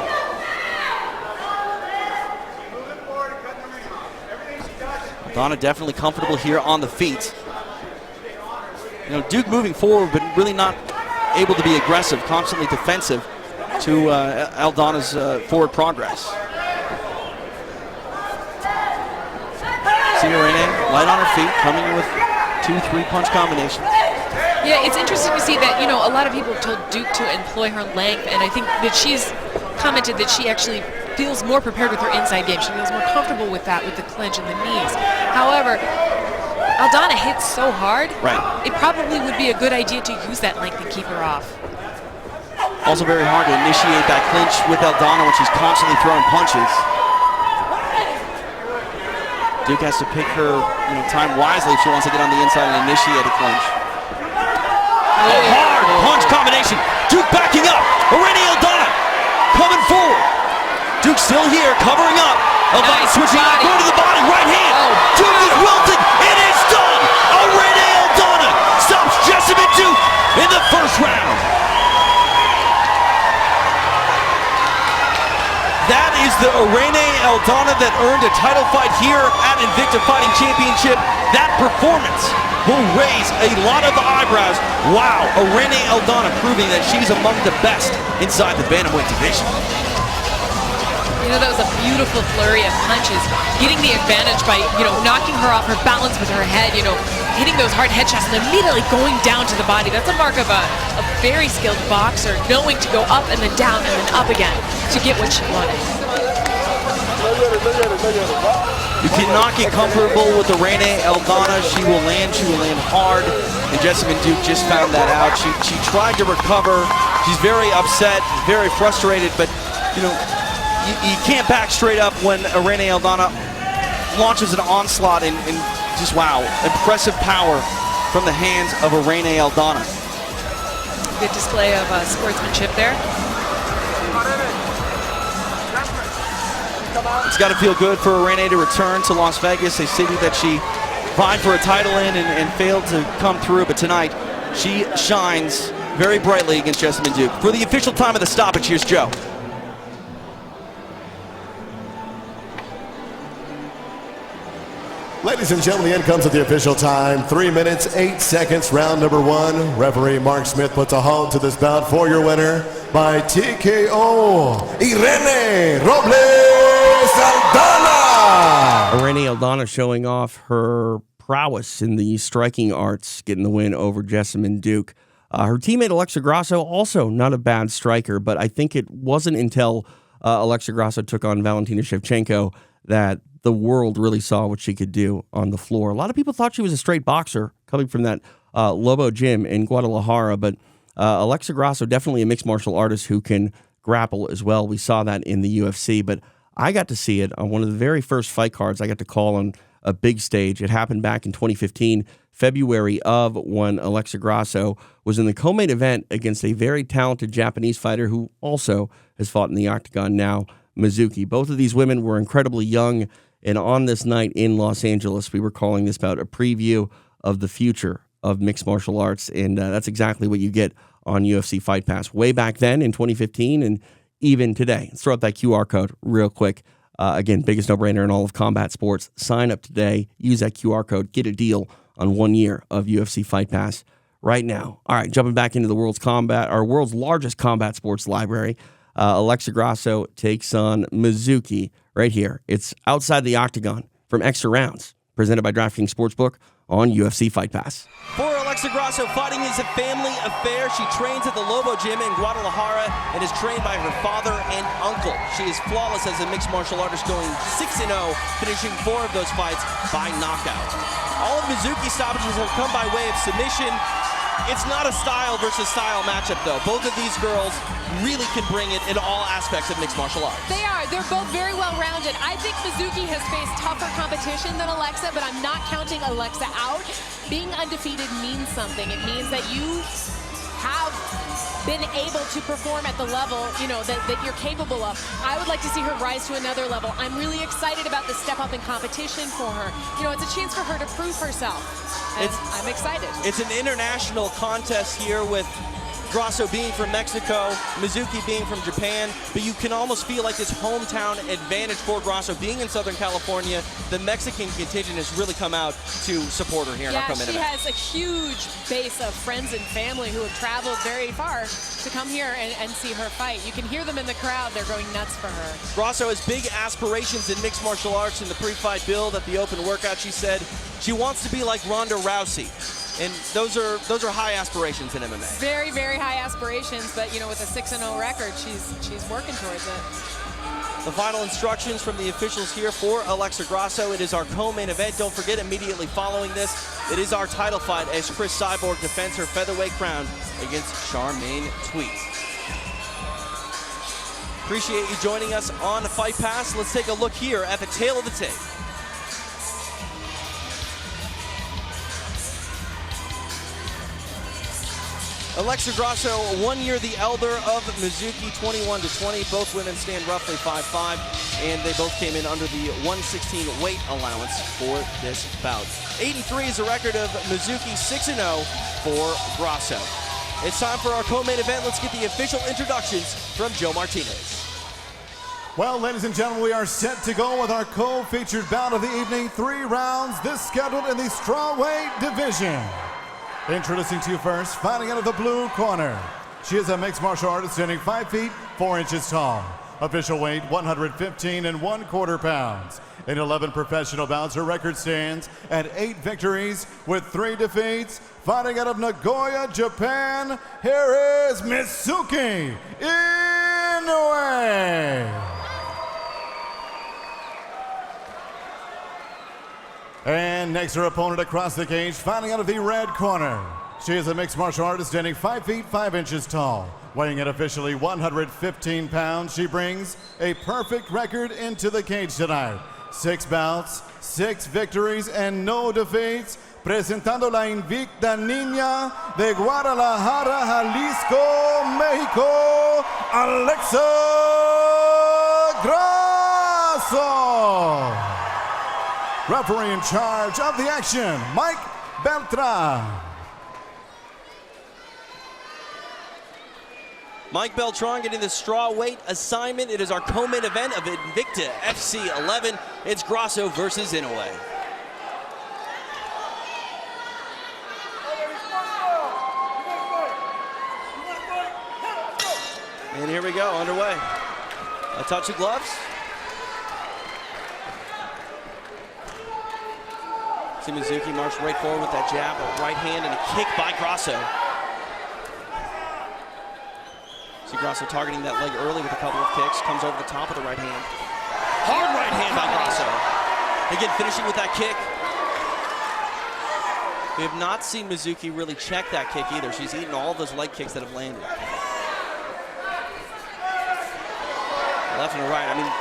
Aldana definitely comfortable here on the feet. Duke moving forward, but really not able to be aggressive, constantly defensive to Aldana's forward progress. See Irene, light on her feet, coming in with 2-3 punch combinations. Yeah, it's interesting to see that, a lot of people have told Duke to employ her length, and I think that she's commented that she actually feels more prepared with her inside game. She feels more comfortable with that, with the clinch and the knees. However, Aldana hits so hard, it probably would be a good idea to use that length and keep her off. Also very hard to initiate that clinch with Aldana when she's constantly throwing punches. Duke has to pick her time wisely if she wants to get on the inside and initiate a clinch. A hard punch combination. Duke backing up. Irene Aldana coming forward. Duke still here, covering up. Aldana switching out, going to the body, right hand. Duke is wilted. It is done. Irene Aldana stops Jessamyn Duke in the first round. That is the Irene Aldana that earned a title fight here at Invicta Fighting Championship. That performance will raise a lot of eyebrows. Wow, Irene Aldana proving that she's among the best inside the bantamweight division. That was a beautiful flurry of punches, getting the advantage by, knocking her off her balance with her head, hitting those hard headshots and immediately going down to the body. That's a mark of a very skilled boxer, knowing to go up and then down and then up again to get what she wanted. You cannot get comfortable with Irene Aldana. She will land hard, and Jessamyn Duke just found that out. She tried to recover. She's very upset, very frustrated, but, you can't back straight up when Irene Aldana launches an onslaught and just, wow, impressive power from the hands of Irene Aldana. Good display of sportsmanship there. It's got to feel good for Irene to return to Las Vegas, a city that she vied for a title in and failed to come through, but tonight she shines very brightly against Jessamyn Duke. For the official time of the stoppage, here's Joe. Ladies and gentlemen, the end comes at the official time. 3 minutes, 8 seconds, round number 1. Referee Mark Smith puts a halt to this bout for your winner by TKO, Irene Robles Aldana. Irene Aldana showing off her prowess in the striking arts, getting the win over Jessamyn Duke. Her teammate Alexa Grasso, also not a bad striker, but I think it wasn't until Alexa Grasso took on Valentina Shevchenko that the world really saw what she could do on the floor. A lot of people thought she was a straight boxer coming from that Lobo gym in Guadalajara, but Alexa Grasso, definitely a mixed martial artist who can grapple as well. We saw that in the UFC, but I got to see it on one of the very first fight cards I got to call on a big stage. It happened back in 2015, February of, when Alexa Grasso was in the co-main event against a very talented Japanese fighter who also has fought in the Octagon now, Mizuki. Both of these women were incredibly young, and on this night in Los Angeles, we were calling this bout a preview of the future of mixed martial arts, and that's exactly what you get on UFC Fight Pass. Way back then in 2015 and even today. Let's throw up that QR code real quick. Again, biggest no-brainer in all of combat sports. Sign up today. Use that QR code. Get a deal on 1 year of UFC Fight Pass right now. All right, jumping back into the world's largest combat sports library. Alexa Grasso takes on Mizuki right here. It's outside the Octagon from Extra Rounds, presented by DraftKings Sportsbook on UFC Fight Pass. For Alexa Grasso, fighting is a family affair. She trains at the Lobo Gym in Guadalajara and is trained by her father and uncle. She is flawless as a mixed martial artist, going 6-0, finishing 4 of those fights by knockout. All of Mizuki's stoppages have come by way of submission. It's not a style versus style matchup, though. Both of these girls really can bring it in all aspects of mixed martial arts. They are. They're both very well-rounded. I think Mizuki has faced tougher competition than Alexa, but I'm not counting Alexa out. Being undefeated means something. It means that you have been able to perform at the level, that you're capable of. I would like to see her rise to another level. I'm really excited about the step up in competition for her. It's a chance for her to prove herself. And I'm excited. It's an international contest here with Grasso being from Mexico, Mizuki being from Japan, but you can almost feel like this hometown advantage for Grasso. Being in Southern California, the Mexican contingent has really come out to support her here in our co-main event. She has a huge base of friends and family who have traveled very far to come here and see her fight. You can hear them in the crowd. They're going nuts for her. Grasso has big aspirations in mixed martial arts. In the pre-fight build at the open workout, she said she wants to be like Ronda Rousey. And those are high aspirations in MMA. Very, very high aspirations, but with a 6-0 record, she's working towards it. The final instructions from the officials here for Alexa Grasso. It is our co-main event. Don't forget, immediately following this, it is our title fight as Chris Cyborg defends her featherweight crown against Charmaine Tweet. Appreciate you joining us on Fight Pass. Let's take a look here at the tail of the tape. Alexa Grasso, 1 year the elder of Mizuki, 21-20. Both women stand roughly 5'5", and they both came in under the 116 weight allowance for this bout. 8-3 is the record of Mizuki, 6-0 for Grasso. It's time for our co-main event. Let's get the official introductions from Joe Martinez. Well, ladies and gentlemen, we are set to go with our co-featured bout of the evening. 3 rounds, this scheduled in the strawweight division. Introducing to you first, fighting out of the blue corner. She is a mixed martial artist standing 5 feet 4 inches tall. Official weight 115 1/4 pounds. In 11 professional bouts, her record stands at 8 victories with 3 defeats. Fighting out of Nagoya, Japan, here is Mizuki Inoue. And next, her opponent across the cage, fighting out of the red corner. She is a mixed martial artist standing 5 feet 5 inches tall. Weighing in officially 115 pounds, she brings a perfect record into the cage tonight. 6 bouts, 6 victories, and no defeats. Presentando la invicta niña de Guadalajara, Jalisco, México, Alexa Grasso. Referee in charge of the action, Mike Beltran. Mike Beltran getting the strawweight assignment. It is our co-main event of Invicta FC 11. It's Grasso versus Inoue. And here we go, underway. A touch of gloves. See Mizuki march right forward with that jab, a right hand, and a kick by Grasso. See Grasso targeting that leg early with a couple of kicks, comes over the top of the right hand. Hard right hand by Grasso. Again, finishing with that kick. We have not seen Mizuki really check that kick either. She's eaten all of those leg kicks that have landed. Left and right, I mean,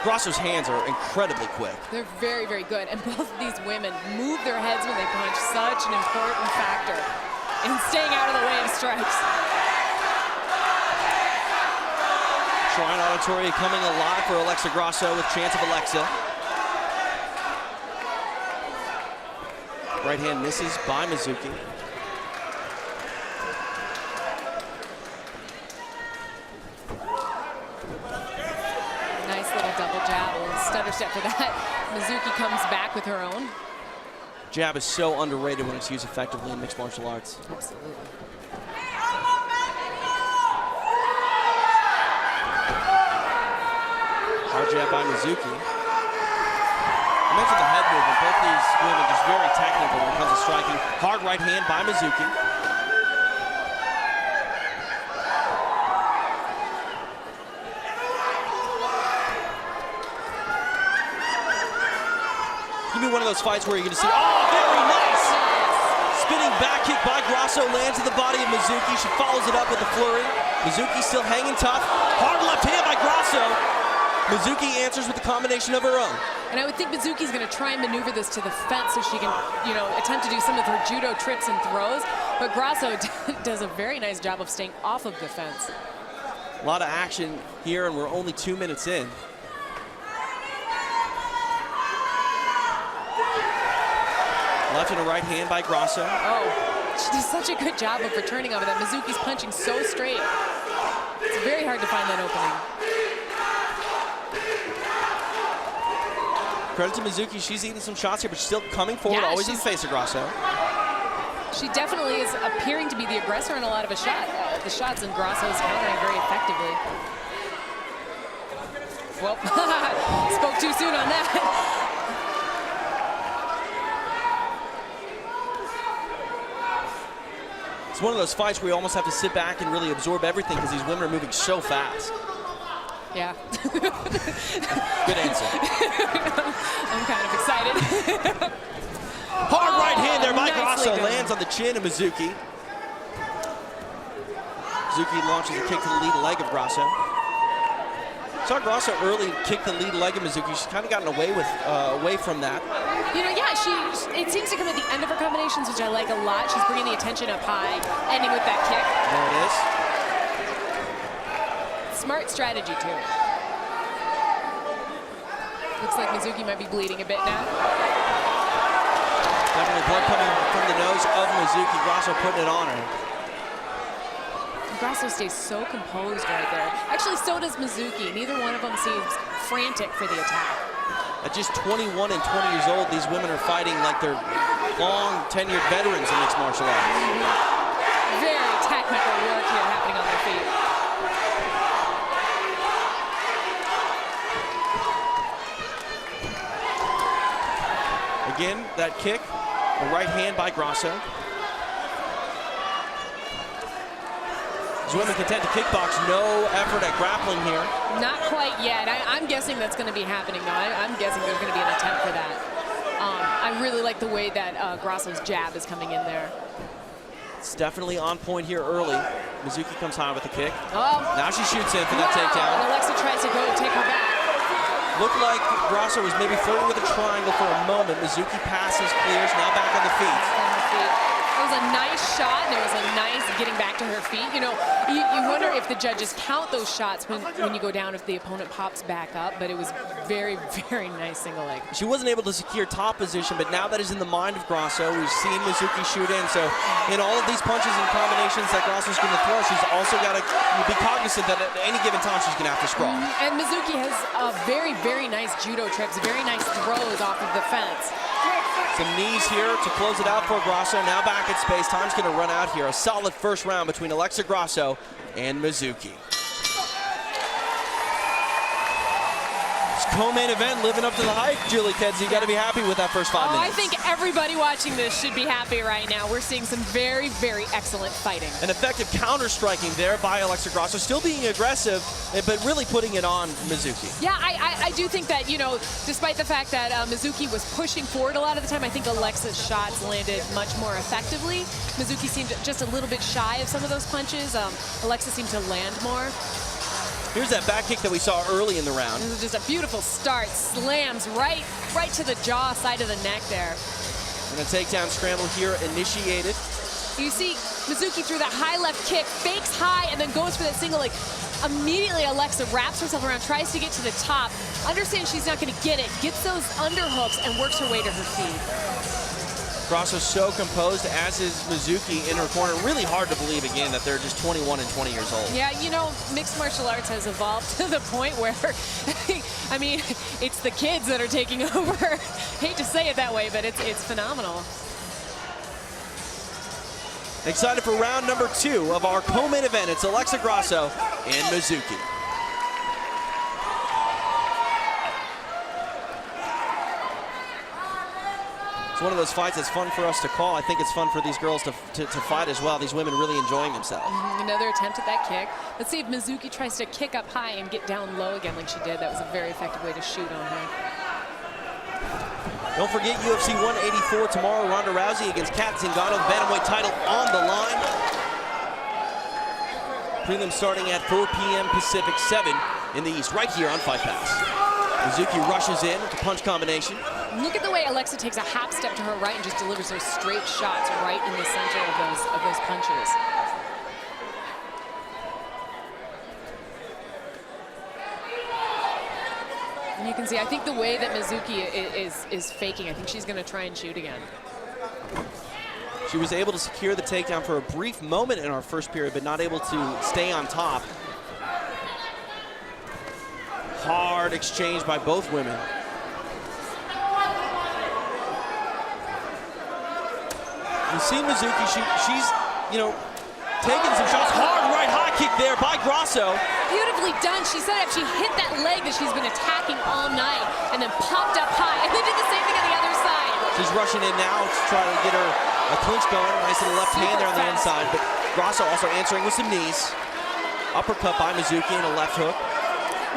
Grasso's hands are incredibly quick. They're very, very good. And both of these women move their heads when they punch. Such an important factor in staying out of the way of strikes. Shrine Auditory coming alive for Alexa Grasso with chance of Alexa. Right hand misses by Mizuki. Nice little double jab, a little stutter step for that. Mizuki comes back with her own. Jab is so underrated when it's used effectively in mixed martial arts. Absolutely. Hard jab by Mizuki. I mentioned the head movement. Both these women just very technical when it comes to striking. Hard right hand by Mizuki. Give me one of those fights where you're going to see, oh, very nice! Spinning back kick by Grasso lands in the body of Mizuki. She follows it up with a flurry. Mizuki still hanging tough. Hard left hand by Grasso. Mizuki answers with a combination of her own. And I would think Mizuki's going to try and maneuver this to the fence so she can, attempt to do some of her judo trips and throws. But Grasso does a very nice job of staying off of the fence. A lot of action here, and we're only 2 minutes in. Left and a right hand by Grasso. Oh, she does such a good job of returning over that. Mizuki's punching so straight. It's very hard to find that opening. Credit to Mizuki, she's eating some shots here, but she's still coming forward, Yeah, always in the face of Grasso. She definitely is appearing to be the aggressor in a lot of the shots, and Grasso is countering very effectively. Well, spoke too soon on that. It's one of those fights where you almost have to sit back and really absorb everything because these women are moving so fast. Yeah. Good answer. I'm kind of excited. Hard right hand there by nicely Grasso. done. Lands on the chin of Mizuki. Mizuki launches a kick to the lead leg of Grasso. Saw Grasso early kick the lead leg of Mizuki. She's kind of gotten away from that. You know, yeah, it seems to come at the end of her combinations, which I like a lot. She's bringing the attention up high, ending with that kick. There it is. Smart strategy, too. Looks like Mizuki might be bleeding a bit now. Definitely blood coming from the nose of Mizuki. Grasso putting it on her. Grasso stays so composed right there. Actually, so does Mizuki. Neither one of them seems frantic for the attack. At just 21 and 20 years old, these women are fighting like they're long tenured veterans in mixed martial arts. Very technical work here happening on their feet. Again, that kick, a right hand by Grasso. These women content to kickbox, no effort at grappling here. Not quite yet. I'm guessing that's going to be happening, though. I'm guessing there's going to be an attempt for that. I really like the way that Grasso's jab is coming in there. It's definitely on point here early. Mizuki comes high with the kick. Oh. Now she shoots in for that And takedown. Alexa tries to go take her back. Looked like Grasso was maybe flirting with a triangle for a moment. Mizuki passes, clears, now back on the feet. On her feet. It was a nice shot, and it was a nice getting back to her feet. You know, you wonder if the judges count those shots when you go down, if the opponent pops back up, but it was very, very nice single leg. She wasn't able to secure top position, but now that is in the mind of Grasso. We've seen Mizuki shoot in, so in all of these punches and combinations that Grasso's going to throw, she's also got to be cognizant that at any given time she's going to have to sprawl. And Mizuki has very, very nice judo trips, very nice throws off of the fence. Some knees here to close it out for Grasso. Now back at space. Time's going to run out here. A solid first round between Alexa Grasso and Mizuki. Co-main event living up to the hype, Julie Kedzie. You got to be happy with that first 5 minutes. I think everybody watching this should be happy right now. We're seeing some very, very excellent fighting. An effective counter-striking there by Alexa Grasso, still being aggressive, but really putting it on Mizuki. Yeah, I do think that, you know, despite the fact that Mizuki was pushing forward a lot of the time, I think Alexa's shots landed much more effectively. Mizuki seemed just a little bit shy of some of those punches. Alexa seemed to land more. Here's that back kick that we saw early in the round. This is just a beautiful start. Slams right to the jaw side of the neck there. And a takedown scramble here initiated. You see Mizuki through that high left kick, fakes high, and then goes for that single leg. Immediately Alexa wraps herself around, tries to get to the top, understands she's not going to get it, gets those underhooks, and works her way to her feet. Grasso's so composed, as is Mizuki in her corner. Really hard to believe, again, that they're just 21 and 20 years old. Yeah, you know, mixed martial arts has evolved to the point where, I mean, it's the kids that are taking over. Hate to say it that way, but it's phenomenal. Excited for round number 2 of our co-main event. It's Alexa Grasso and Mizuki. It's one of those fights that's fun for us to call. I think it's fun for these girls to fight as well. These women really enjoying themselves. Another attempt at that kick. Let's see if Mizuki tries to kick up high and get down low again like she did. That was a very effective way to shoot on her. Don't forget UFC 184 tomorrow. Ronda Rousey against Kat Zingano. The bantamweight title on the line. Prelim starting at 4 p.m. Pacific, 7 in the East, right here on Fight Pass. Mizuki rushes in with the punch combination. Look at the way Alexa takes a hop step to her right and just delivers those straight shots right in the center of those punches. And you can see, I think the way that Mizuki is faking, I think she's going to try and shoot again. She was able to secure the takedown for a brief moment in our first period, but not able to stay on top. Hard exchange by both women. You see Mizuki, she's, you know, taking some shots. Hard right high kick there by Grasso. Beautifully done. She set up, she hit that leg that she's been attacking all night and then popped up high and then did the same thing on the other side. She's rushing in now to try to get her a clinch going. Nice little left hand there on the inside, but Grasso also answering with some knees. Uppercut by Mizuki and a left hook.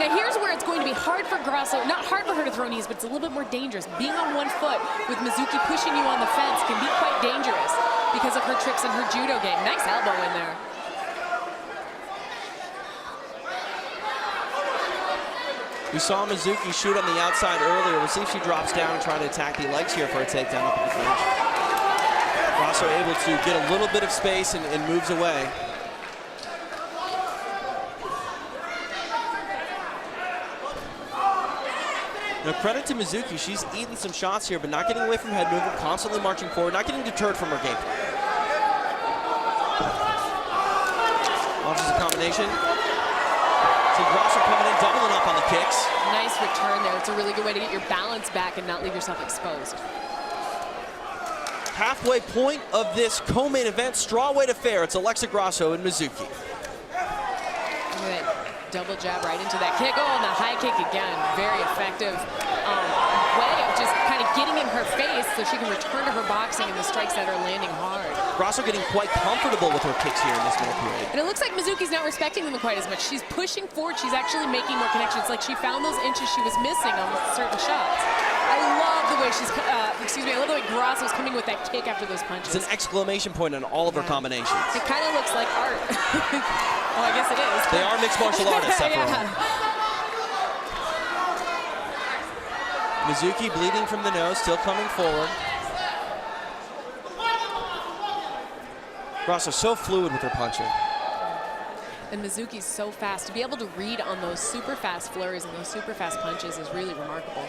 Now here's where it's going to be hard for Grasso, not hard for her to throw knees, but it's a little bit more dangerous. Being on one foot with Mizuki pushing you on the fence can be quite dangerous because of her tricks and her judo game. Nice elbow in there. We saw Mizuki shoot on the outside earlier. We'll see if she drops down and try to attack the legs here for a takedown up at the clinch. Grasso able to get a little bit of space and moves away. Now, credit to Mizuki. She's eaten some shots here, but not getting away from head movement, constantly marching forward, not getting deterred from her game plan. Launches a combination. See Grasso coming in, doubling up on the kicks. Nice return there. It's a really good way to get your balance back and not leave yourself exposed. Halfway point of this co-main event, strawweight affair. It's Alexa Grasso and Mizuki. Look at that double jab right into that kick. Oh, and the high kick again. Very effective way of just kind of getting in her face so she can return to her boxing and the strikes that are landing hard. Grasso getting quite comfortable with her kicks here in this middle period. And it looks like Mizuki's not respecting them quite as much. She's pushing forward. She's actually making more connections. Like she found those inches she was missing on certain shots. I love the way she's, I love the way Grasso's coming with that kick after those punches. It's an exclamation point on all of her combinations. It kind of looks like art. Well, I guess it is. They are mixed martial artists, after all. Mizuki bleeding from the nose, still coming forward. Grasso so fluid with her punching. And Mizuki's so fast. To be able to read on those super fast flurries and those super fast punches is really remarkable.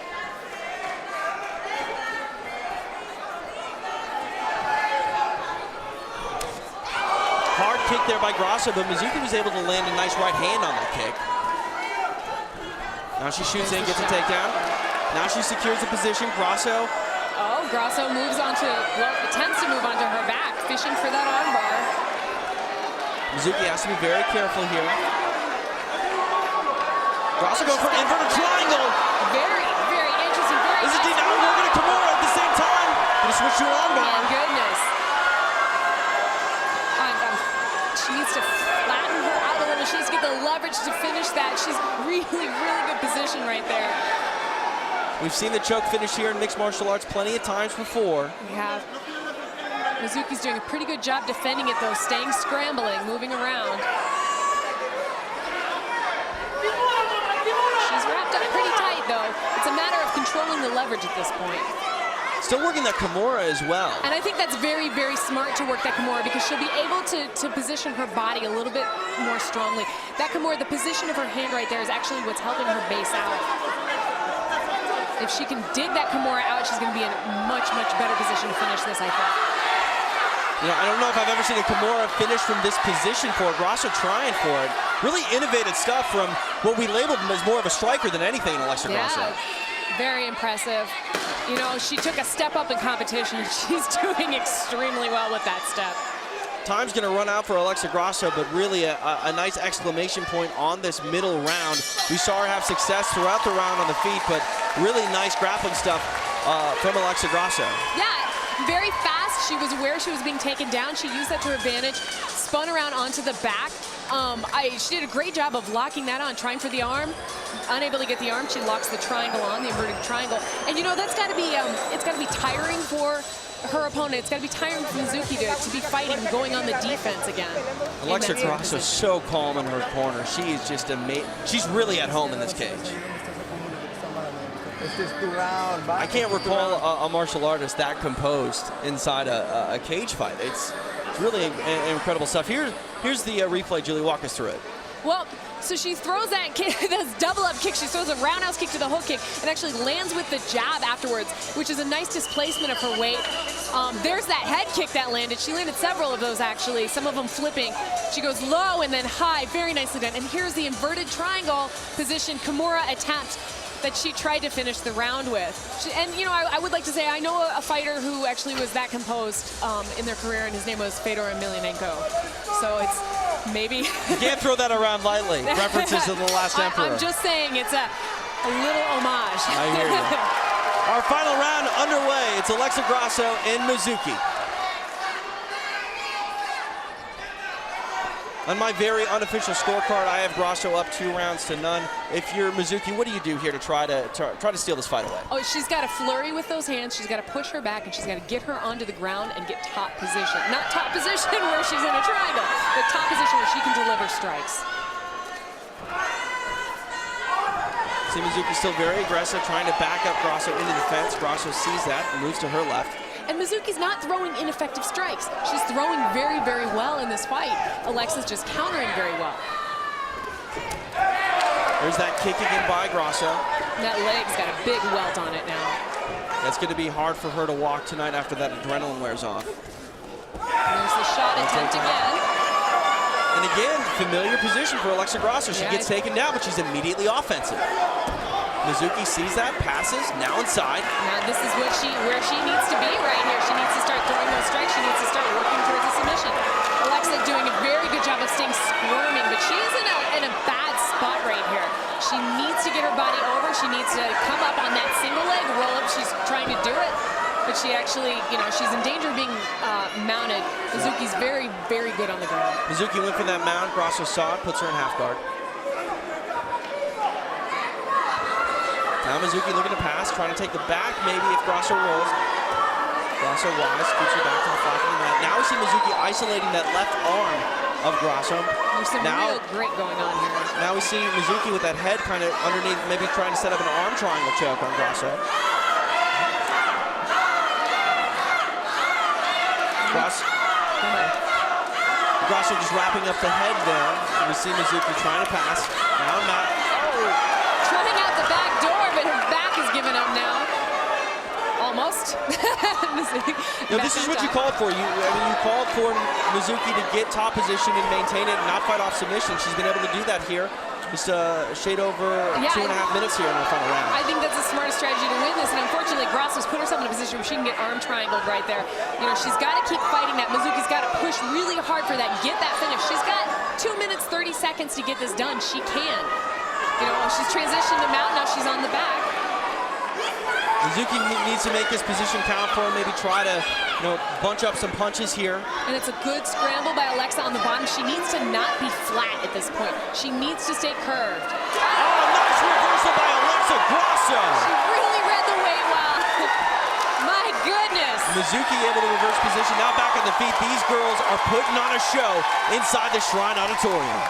Hard kick there by Grasso, but Mizuki was able to land a nice right hand on that kick. Now she shoots in, gets a takedown. Now she secures the position. Grasso. Oh, Grasso moves on to, well, attempts to move onto her back, fishing for that armbar. Mizuki has to be very careful here. Grasso going for an inverted triangle. Very, very interesting. Very This is deep. Now we're going to Kimura at the same time. Gonna switch to an armbar. My goodness. She needs to flatten her out a little. She needs to get the leverage to finish that. She's really, really good position right there. We've seen the choke finish here in mixed martial arts plenty of times before. We have. Mizuki's doing a pretty good job defending it, though, staying scrambling, moving around. She's wrapped up pretty tight, though. It's a matter of controlling the leverage at this point. Still working that Kimura as well. And I think that's very, very smart to work that Kimura because she'll be able to position her body a little bit more strongly. That Kimura, the position of her hand right there is actually what's helping her base out. If she can dig that Kimura out, she's going to be in a much, much better position to finish this, I think. You know, I don't know if I've ever seen a Kimura finish from this position for it. Grasso trying for it. Really innovative stuff from what we labeled him as more of a striker than anything in Alexa Grasso. Very impressive. You know, she took a step up in competition. She's doing extremely well with that step. Time's going to run out for Alexa Grasso, but really a nice exclamation point on this middle round. We saw her have success throughout the round on the feet, but really nice grappling stuff from Alexa Grasso. Yeah, very fast. She was aware she was being taken down. She used that to her advantage, spun around onto the back. She did a great job of locking that on, trying for the arm. Unable to get the arm, she locks the triangle on, the inverted triangle. And you know, that's got to be, it's got to be tiring for her opponent. It's got to be tiring for Mizuki to be fighting, going on the defense again. Alexa Grasso is so calm in her corner. She is just amazing. She's really at home in this cage. I can't recall a martial artist that composed inside a cage fight. It's really incredible stuff. Here's the replay. Julie, walk us through it. Well, so she throws that kick, this double-up kick. She throws a roundhouse kick to the hook kick and actually lands with the jab afterwards, which is a nice displacement of her weight. There's that head kick that landed. She landed several of those, actually, some of them flipping. She goes low and then high, very nicely done. And here's the inverted triangle position Kimura attempt that she tried to finish the round with. And, you know, I would like to say I know a fighter who actually was that composed in their career, and his name was Fedor Emelianenko. So it's maybe... You can't throw that around lightly. References to the last emperor. I'm just saying it's a little homage. I hear you. Our final round underway. It's Alexa Grasso and Mizuki. On my very unofficial scorecard, I have Grasso up 2-0. If you're Mizuki, what do you do here to try to steal this fight away? Oh, she's got to flurry with those hands. She's got to push her back, and she's got to get her onto the ground and get top position. Not top position where she's in a triangle, but top position where she can deliver strikes. See Mizuki still very aggressive, trying to back up Grasso into the fence. Grasso sees that and moves to her left. And Mizuki's not throwing ineffective strikes. She's throwing very, very well in this fight. Alexa's just countering very well. There's that kick again by Grasso. That leg's got a big welt on it now. That's going to be hard for her to walk tonight after that adrenaline wears off. There's the shot attempt again. And again, familiar position for Alexa Grasso. She gets taken down, but she's immediately offensive. Mizuki sees that, passes, now inside. Now this is where she needs to be right here. She needs to start throwing those strikes. She needs to start working towards a submission. Alexa doing a very good job of staying squirming, but she is in a bad spot right here. She needs to get her body over. She needs to come up on that single leg roll up. She's trying to do it, but she actually, she's in danger of being mounted. Mizuki's very, very good on the ground. Mizuki went for that mount. Grasso saw it, puts her in half guard. Now Mizuki looking to pass, trying to take the back maybe if Grasso rolls. Grasso wise, scoots her back to the flat of the mat. Now we see Mizuki isolating that left arm of Grasso. There's some real great going on here. Now we see Mizuki with that head kind of underneath, maybe trying to set up an arm triangle choke on Grasso. Grasso just wrapping up the head there. We see Mizuki trying to pass. Now not. Trying out the back door, but her back is giving up now. Almost. No, this is what you called for. You called for Mizuki to get top position and maintain it and not fight off submission. She's been able to do that here. Just shade over 2.5 minutes here in the final round. I think that's the smartest strategy to win this, and unfortunately, Grasso's put herself in a position where she can get arm triangled right there. She's got to keep fighting that. Mizuki's got to push really hard for that, get that finish. She's got 2 minutes, 30 seconds to get this done. She can. She's transitioned to mount, now she's on the back. Mizuki needs to make this position count for her, maybe try to, bunch up some punches here. And it's a good scramble by Alexa on the bottom. She needs to not be flat at this point. She needs to stay curved. Oh, nice reversal by Alexa Grasso. She really read the weight well. My goodness. Mizuki able to reverse position, now back on the feet. These girls are putting on a show inside the Shrine Auditorium.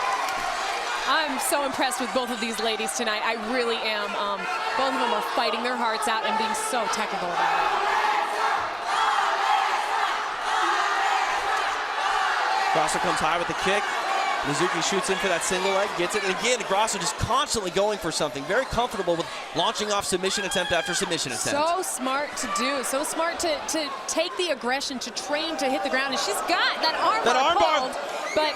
I'm so impressed with both of these ladies tonight. I really am. Both of them are fighting their hearts out and being so technical about it. Grasso comes high with the kick. Mizuki shoots in for that single leg, gets it. And again, Grasso just constantly going for something. Very comfortable with launching off submission attempt after submission attempt. So smart to do. So smart to take the aggression, to train to hit the ground. And she's got that arm bar. But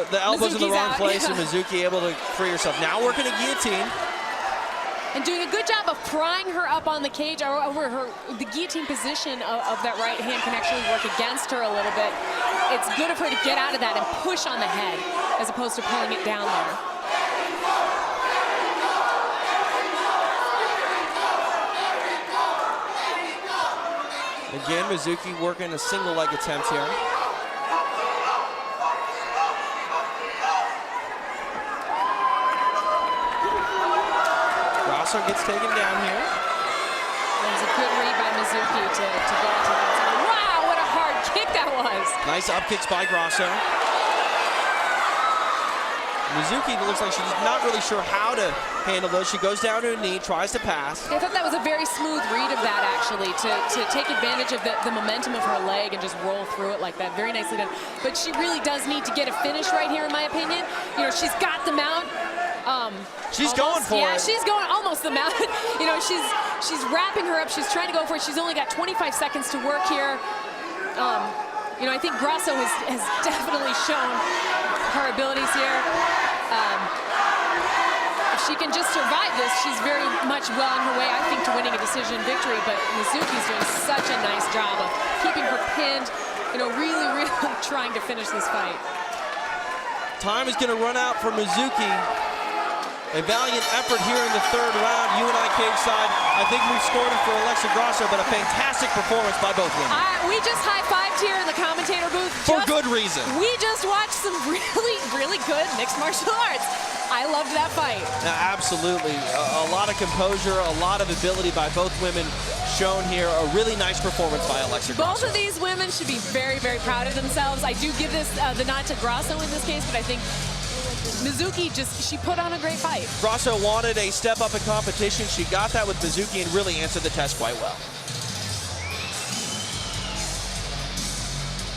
the elbow's in the wrong place, yeah. and Mizuki able to free herself. Now working a guillotine. And doing a good job of prying her up on the cage or over her. The guillotine position of that right hand can actually work against her a little bit. It's good of her to get out of that and push on the head as opposed to pulling it down there. Again, Mizuki working a single leg attempt here. Grasso gets taken down here. That was a good read by Mizuki to go into that. Wow, what a hard kick that was. Nice up kicks by Grasso. Mizuki looks like she's not really sure how to handle those. She goes down to her knee, tries to pass. I thought that was a very smooth read of that, actually, to take advantage of the momentum of her leg and just roll through it like that. Very nicely done. But she really does need to get a finish right here, in my opinion. She's got the mount. She's going for it. Yeah, she's going almost the mount. She's wrapping her up. She's trying to go for it. She's only got 25 seconds to work here. I think Grasso has definitely shown her abilities here. If she can just survive this, she's very much well on her way, I think, to winning a decision victory. But Mizuki's doing such a nice job of keeping her pinned, really, really trying to finish this fight. Time is going to run out for Mizuki. A valiant effort here in the third round. You and I, cage side, I think we've scored it for Alexa Grasso, but a fantastic performance by both women. We just high-fived here in the commentator booth. For good reason. We just watched some really, really good mixed martial arts. I loved that fight. Absolutely. A lot of composure, a lot of ability by both women shown here. A really nice performance by Alexa Grasso. Both of these women should be very, very proud of themselves. I do give this the nod to Grasso in this case, but I think Mizuki she put on a great fight. Grasso wanted a step up in competition. She got that with Mizuki and really answered the test quite well.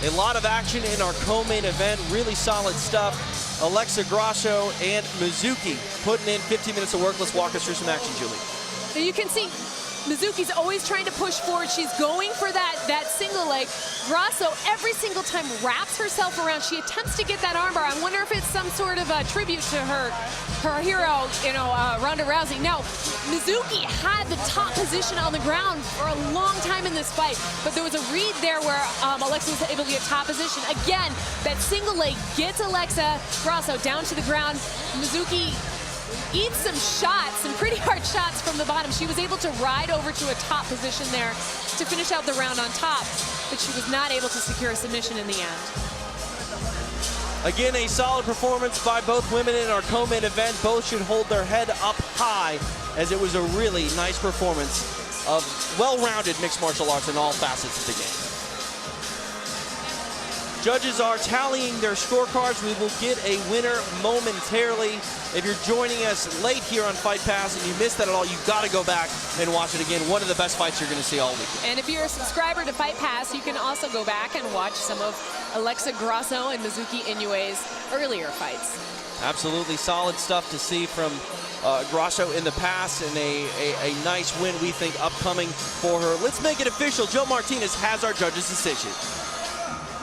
A lot of action in our co-main event. Really solid stuff. Alexa Grasso and Mizuki putting in 15 minutes of work. Let's walk us through some action, Julie. So you can see Mizuki's always trying to push forward. She's going for that single leg. Grasso every single time wraps herself around. She attempts to get that armbar. I wonder if it's some sort of a tribute to her hero, Ronda Rousey. Now, Mizuki had the top position on the ground for a long time in this fight, but there was a read there where Alexa was able to get top position. Again, that single leg gets Alexa Grasso down to the ground. Mizuki eats some shots, some pretty hard shots from the bottom. She was able to ride over to a top position there to finish out the round on top, but she was not able to secure a submission in the end. Again, a solid performance by both women in our co-main event. Both should hold their head up high, as it was a really nice performance of well-rounded mixed martial arts in all facets of the game. Judges are tallying their scorecards. We will get a winner momentarily. If you're joining us late here on Fight Pass and you missed that at all, you've got to go back and watch it again. One of the best fights you're going to see all week. And if you're a subscriber to Fight Pass, you can also go back and watch some of Alexa Grasso and Mizuki Inoue's earlier fights. Absolutely solid stuff to see from Grasso in the past, and a nice win, we think, upcoming for her. Let's make it official. Joe Martinez has our judge's decision.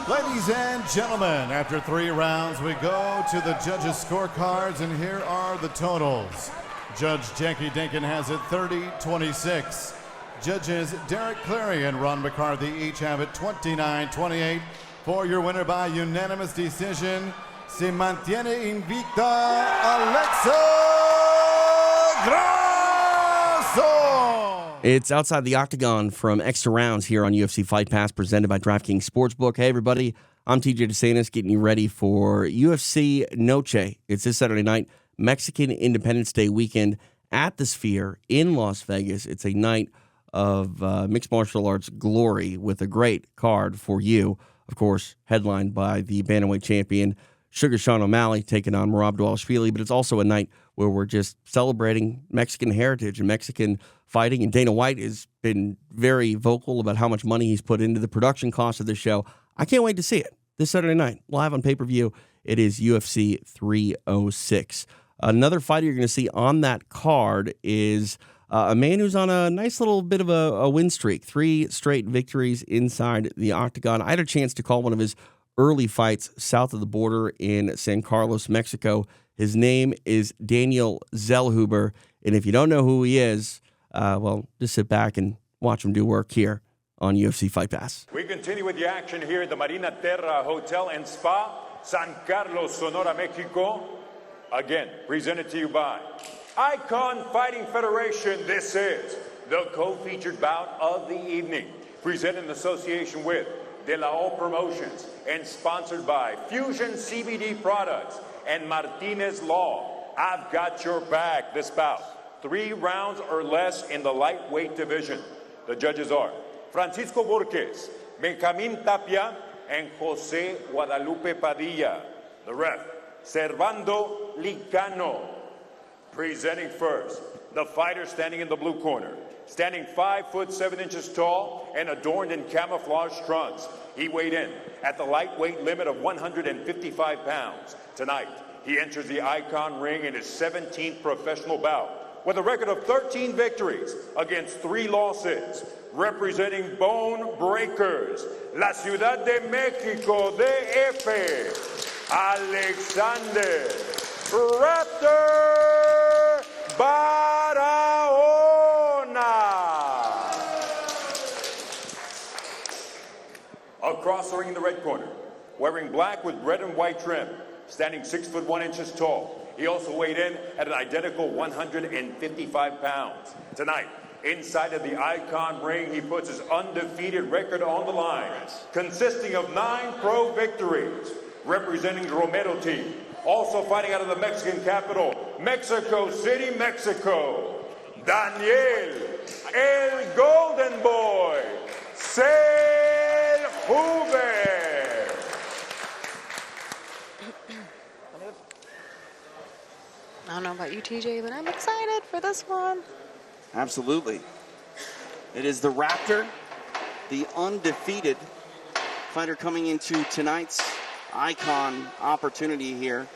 Ladies and gentlemen, after 3 rounds, we go to the judges' scorecards, and here are the totals. Judge Jackie Dinkin has it 30-26. Judges Derek Cleary and Ron McCarthy each have it 29-28. For your winner by unanimous decision, se mantiene invicta Alexa Grasso! It's Outside the Octagon from Extra Rounds here on UFC Fight Pass, presented by DraftKings Sportsbook. Hey, everybody, I'm TJ DeSantis, getting you ready for UFC Noche. It's this Saturday night, Mexican Independence Day weekend at the Sphere in Las Vegas. It's a night of mixed martial arts glory with a great card for you. Of course, headlined by the bantamweight champion, Sugar Sean O'Malley, taking on Merab Dvalishvili. But it's also a night where we're just celebrating Mexican heritage and Mexican fighting. And Dana White has been very vocal about how much money he's put into the production cost of this show. I can't wait to see it this Saturday night, live on pay-per-view. It is UFC 306. Another fighter you're going to see on that card is a man who's on a nice little bit of a win streak. 3 straight victories inside the Octagon. I had a chance to call one of his early fights south of the border in San Carlos, Mexico. His name is Daniel Zellhuber. And if you don't know who he is, well, just sit back and watch him do work here on UFC Fight Pass. We continue with the action here at the Marina Terra Hotel and Spa, San Carlos, Sonora, Mexico. Again, presented to you by Icon Fighting Federation. This is the co-featured bout of the evening, presented in association with De La O Promotions and sponsored by Fusion CBD Products and Martinez Law. I've got your back this bout. 3 rounds or less in the lightweight division. The judges are Francisco Borges, Benjamin Tapia, and Jose Guadalupe Padilla. The ref, Servando Licano. Presenting first, the fighter standing in the blue corner, standing 5'7" tall and adorned in camouflage trunks. He weighed in at the lightweight limit of 155 pounds. Tonight, he enters the Icon ring in his 17th professional bout with a record of 13 victories against 3 losses. Representing Bone Breakers, La Ciudad de Mexico, DF, Alexander Raptor Barahona. Across the ring in the red corner, wearing black with red and white trim, standing 6'1" tall, He also weighed in at an identical 155 pounds. Tonight, inside of the Icon ring, he puts his undefeated record on the line, consisting of 9 pro victories, representing the Romero team. Also fighting out of the Mexican capital, Mexico City, Mexico, Daniel, El Golden Boy, Zellhuber. I don't know about you, TJ, but I'm excited for this one. Absolutely. It is the Raptor, the undefeated fighter coming into tonight's Icon opportunity here.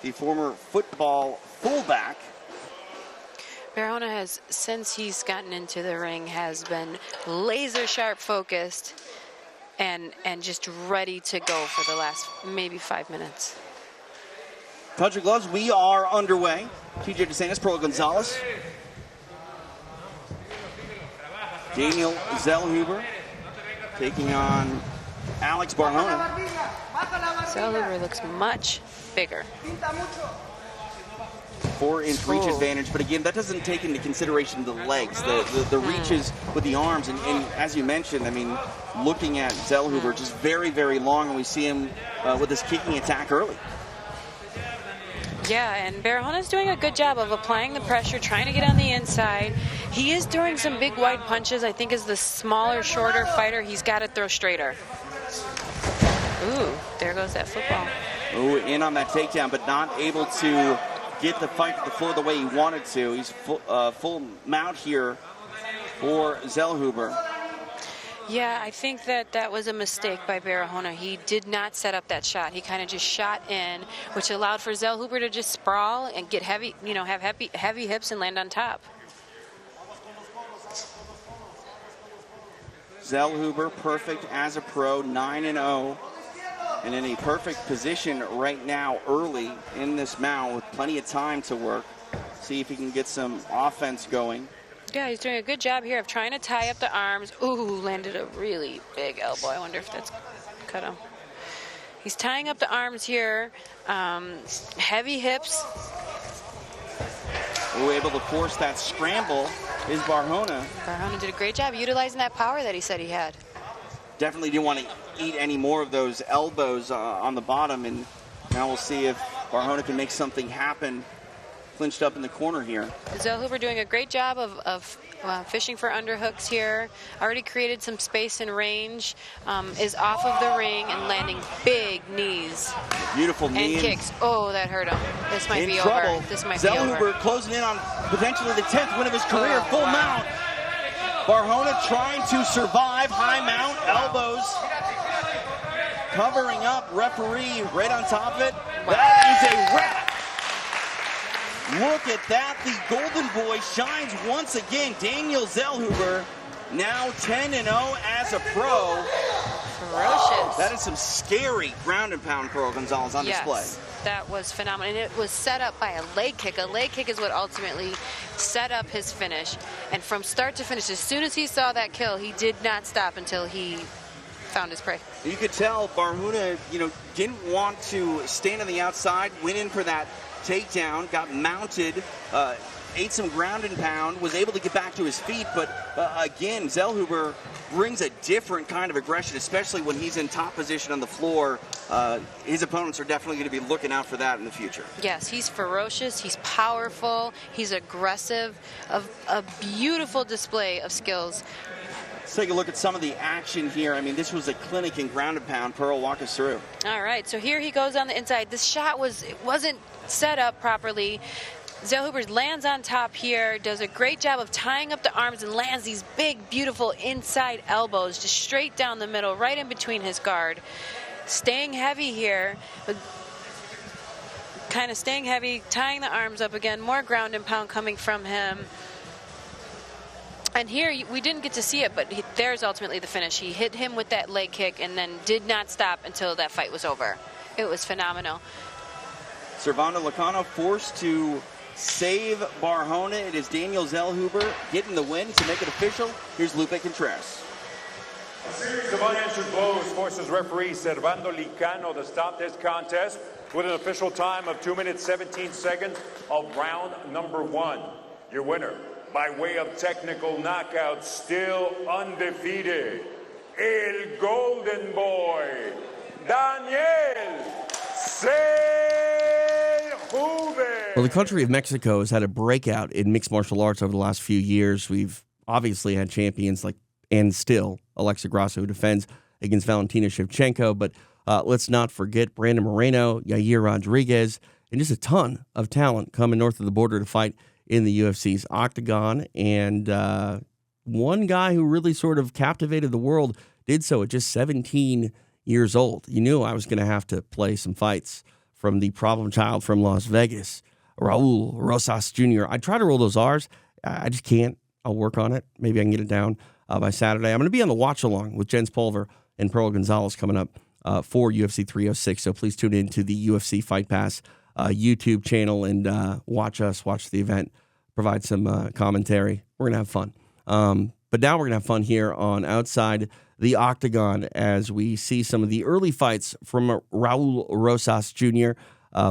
The former football fullback. Barahona has, since he's gotten into the ring, has been laser sharp focused and just ready to go for the last maybe 5 minutes. Touch your gloves, we are underway. TJ DeSantis, Pearl Gonzalez. Daniel Zellhuber taking on Alex Barahona. Zellhuber looks much bigger. 4-inch reach advantage, but again, that doesn't take into consideration the legs, the reaches with the arms, and as you mentioned, I mean, looking at Zellhuber, just very, very long, and we see him with his kicking attack early. Yeah, and Barahona's doing a good job of applying the pressure, trying to get on the inside. He is throwing some big wide punches. I think as the smaller, shorter fighter, he's got to throw straighter. Ooh, there goes that football. Ooh, in on that takedown, but not able to get the fight to the floor the way he wanted to. He's full mount here for Zellhuber. Yeah, I think that was a mistake by Barahona. He did not set up that shot. He kind of just shot in, which allowed for Zellhuber to just sprawl and get heavy, you know, have heavy hips and land on top. Zellhuber, perfect as a pro, 9-0. And in a perfect position right now, early in this mount, with plenty of time to work. See if he can get some offense going. Yeah, he's doing a good job here of trying to tie up the arms. Ooh, landed a really big elbow. I wonder if that's cut him. He's tying up the arms here. Heavy hips. Ooh, able to force that scramble is Barahona. Barahona did a great job utilizing that power that he said he had. Definitely didn't want to eat any more of those elbows on the bottom, and now we'll see if Barahona can make something happen. Clinched up in the corner here. Zellhuber doing a great job of fishing for underhooks here. Already created some space and range. Is off of the ring and landing big knees. Beautiful knee. And kicks. Oh, that hurt him. This might be trouble. over. This might be over. Zellhuber closing in on potentially the 10th win of his career. Full mount. Barahona trying to survive. High mount. Elbows. Covering up. Referee right on top of it. Wow. That is a wrap. Look at that. The Golden Boy shines once again. Daniel Zellhuber now 10-0 as a pro. Ferocious. That is some scary ground and pound, Pearl Gonzalez, on display. That was phenomenal. And it was set up by a leg kick. A leg kick is what ultimately set up his finish. And from start to finish, as soon as he saw that kill, he did not stop until he found his prey. You could tell Barahona, didn't want to stand on the outside, went in for that takedown, got mounted, ate some ground and pound, was able to get back to his feet, but again, Zellhuber brings a different kind of aggression, especially when he's in top position on the floor. His opponents are definitely going to be looking out for that in the future. Yes, he's ferocious, he's powerful, he's aggressive, a beautiful display of skills. Let's take a look at some of the action here. I mean, this was a clinic in ground and pound. Pearl, walk us through. All right, so here he goes on the inside. This shot wasn't set up properly. Zellhuber lands on top here, does a great job of tying up the arms and lands these big, beautiful inside elbows just straight down the middle, right in between his guard. Staying heavy here, but kind of staying heavy, tying the arms up again, more ground and pound coming from him. And here, we didn't get to see it, but there's ultimately the finish. He hit him with that leg kick and then did not stop until that fight was over. It was phenomenal. Servando Lacano forced to save Barahona. It is Daniel Zellhuber getting the win to make it official. Here's Lupe Contreras. The unanswered blows forces referee Servando Lacano to stop this contest. with an official time of 2 minutes 17 seconds of round number 1. Your winner, by way of technical knockout, still undefeated, El Golden Boy, Daniel Sejuve. Well, the country of Mexico has had a breakout in mixed martial arts over the last few years. We've obviously had champions like, and still, Alexa Grasso, who defends against Valentina Shevchenko. But let's not forget Brandon Moreno, Yair Rodriguez, and just a ton of talent coming north of the border to fight in the UFC's Octagon. And one guy who really sort of captivated the world did so at just 17 years old. You knew I was going to have to play some fights from the problem child from Las Vegas, Raul Rosas Jr. I try to roll those R's. I just can't. I'll work on it. Maybe I can get it down by Saturday. I'm going to be on the watch along with Jens Pulver and Pearl Gonzalez coming up for UFC 306. So please tune in to the UFC Fight Pass YouTube channel and watch the event, provide some commentary. We're going to have fun. But now we're going to have fun here on Outside the Octagon as we see some of the early fights from Raul Rosas Jr.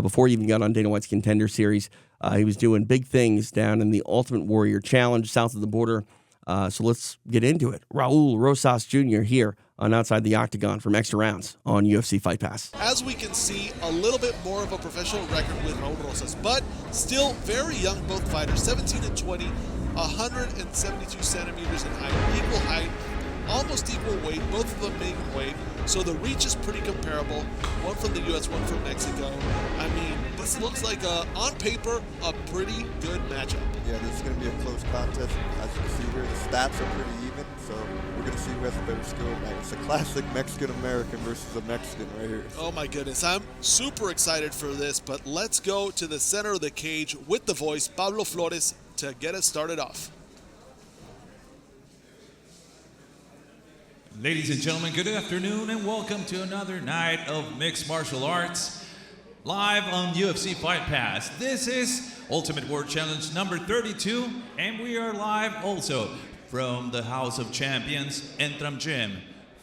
Before he even got on Dana White's Contender Series. He was doing big things down in the Ultimate Warrior Challenge south of the border. So let's get into it. Raul Rosas Jr. here on Outside the Octagon from Extra Rounds on UFC Fight Pass. As we can see, a little bit more of a professional record with Raul Rosas, but still very young, both fighters, 17 and 20, 172 centimeters in height, equal height, almost equal weight, both of them making weight, so the reach is pretty comparable, one from the U.S., one from Mexico. I mean, this looks like, on paper, a pretty good matchup. Yeah, this is going to be a close contest. As you can see here, the stats are pretty even, so we're going to see who has a better skill. It's a classic Mexican-American versus a Mexican right here. Oh my goodness, I'm super excited for this, but let's go to the center of the cage with the voice, Pablo Flores, to get us started off. Ladies and gentlemen, good afternoon and welcome to another night of mixed martial arts live on UFC Fight Pass. This is Ultimate World Challenge number 32 and we are live also from the House of Champions, Entram Gym,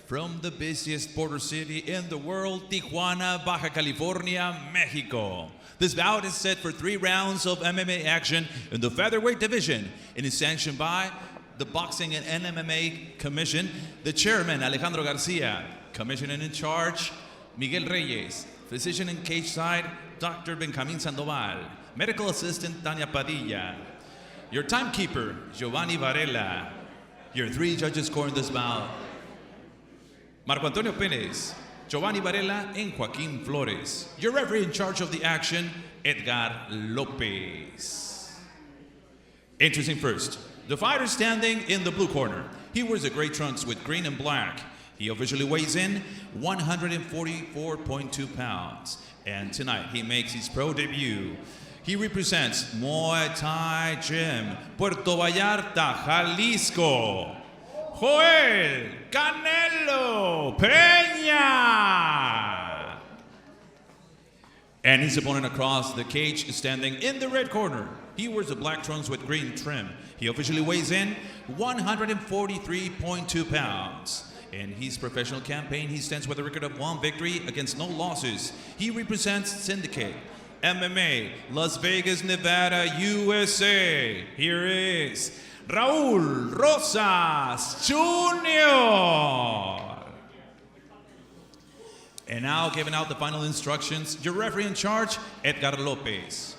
from the busiest border city in the world, Tijuana, Baja California, Mexico. This bout is set for 3 rounds of MMA action in the featherweight division and is sanctioned by the Boxing and MMA Commission, the chairman, Alejandro Garcia, commissioner in charge, Miguel Reyes, physician in cage side, Dr. Benjamin Sandoval, medical assistant, Tania Padilla, your timekeeper, Giovanni Varela, your 3 judges scoring this bout, Marco Antonio Perez, Giovanni Varela, and Joaquin Flores. Your referee in charge of the action, Edgar Lopez. Introducing first, the fighter standing in the blue corner. He wears the gray trunks with green and black. He officially weighs in 144.2 pounds. And tonight he makes his pro debut. He represents Muay Thai Gym, Puerto Vallarta, Jalisco. Joel Canelo Peña. And his opponent across the cage is standing in the red corner. He wears the black trunks with green trim. He officially weighs in 143.2 pounds. In his professional campaign, he stands with a record of 1 victory against no losses. He represents Syndicate MMA, Las Vegas, Nevada, USA. Here is Raul Rosas Jr. And now giving out the final instructions, your referee in charge, Edgar Lopez.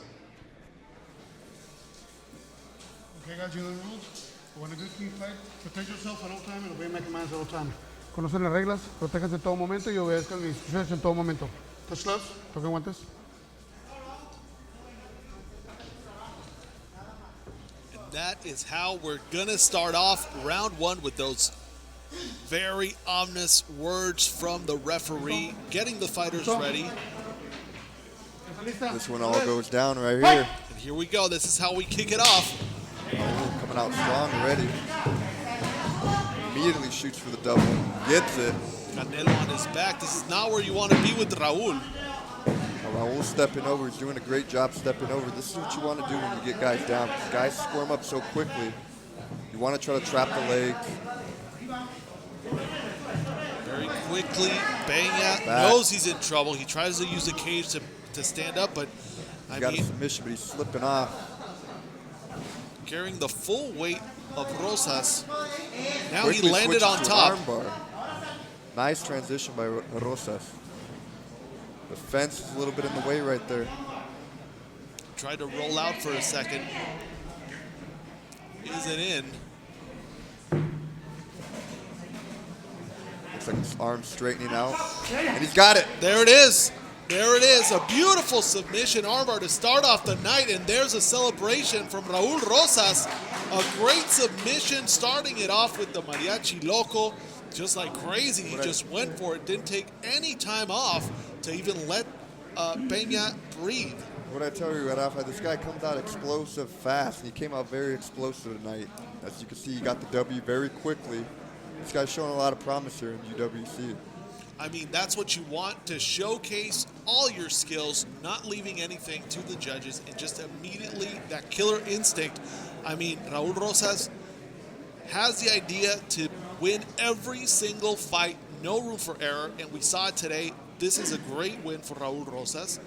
Okay, guys, you know the rules. When a good team fight, protect yourself at all time and obey my commands at all time. Conocen las reglas, protéjanse en todo momento y obedezcan mis instrucciones en todo momento. Touch gloves, toquen guantes. And that is how we're gonna start off round 1 with those very ominous words from the referee, getting the fighters ready. This one all goes down right here. And here we go. This is how we kick it off. Oh, coming out strong already. Immediately shoots for the double. Gets it. Canelo on his back. This is not where you want to be with Raul. Raul stepping over. He's doing a great job stepping over. This is what you want to do when you get guys down. Guys squirm up so quickly. You want to try to trap the leg. Very quickly, Peña knows he's in trouble. He tries to use the cage to to stand up, but He's got a submission, but he's slipping off. Carrying the full weight of Rosas. Now Quickly he landed on switches to top. an armbar. Nice transition by Rosas. The fence is a little bit in the way right there. Tried to roll out for a second. Is it in? Looks like his arm's straightening out. And he's got it. There it is. There it is. A beautiful submission armbar to start off the night. And there's a celebration from Raul Rosas. A great submission, starting it off with the Mariachi Loco. Just like crazy. He just went for it. Didn't take any time off to even let Peña breathe. What I tell you, Rafa, this guy comes out explosive fast, and he came out very explosive tonight. As you can see, he got the W very quickly. This guy's showing a lot of promise here in UWC. I mean, that's what you want, to showcase all your skills, not leaving anything to the judges, and just immediately that killer instinct. I mean, Raul Rosas has the idea to win every single fight, no room for error, and we saw it today. This is a great win for Raul Rosas.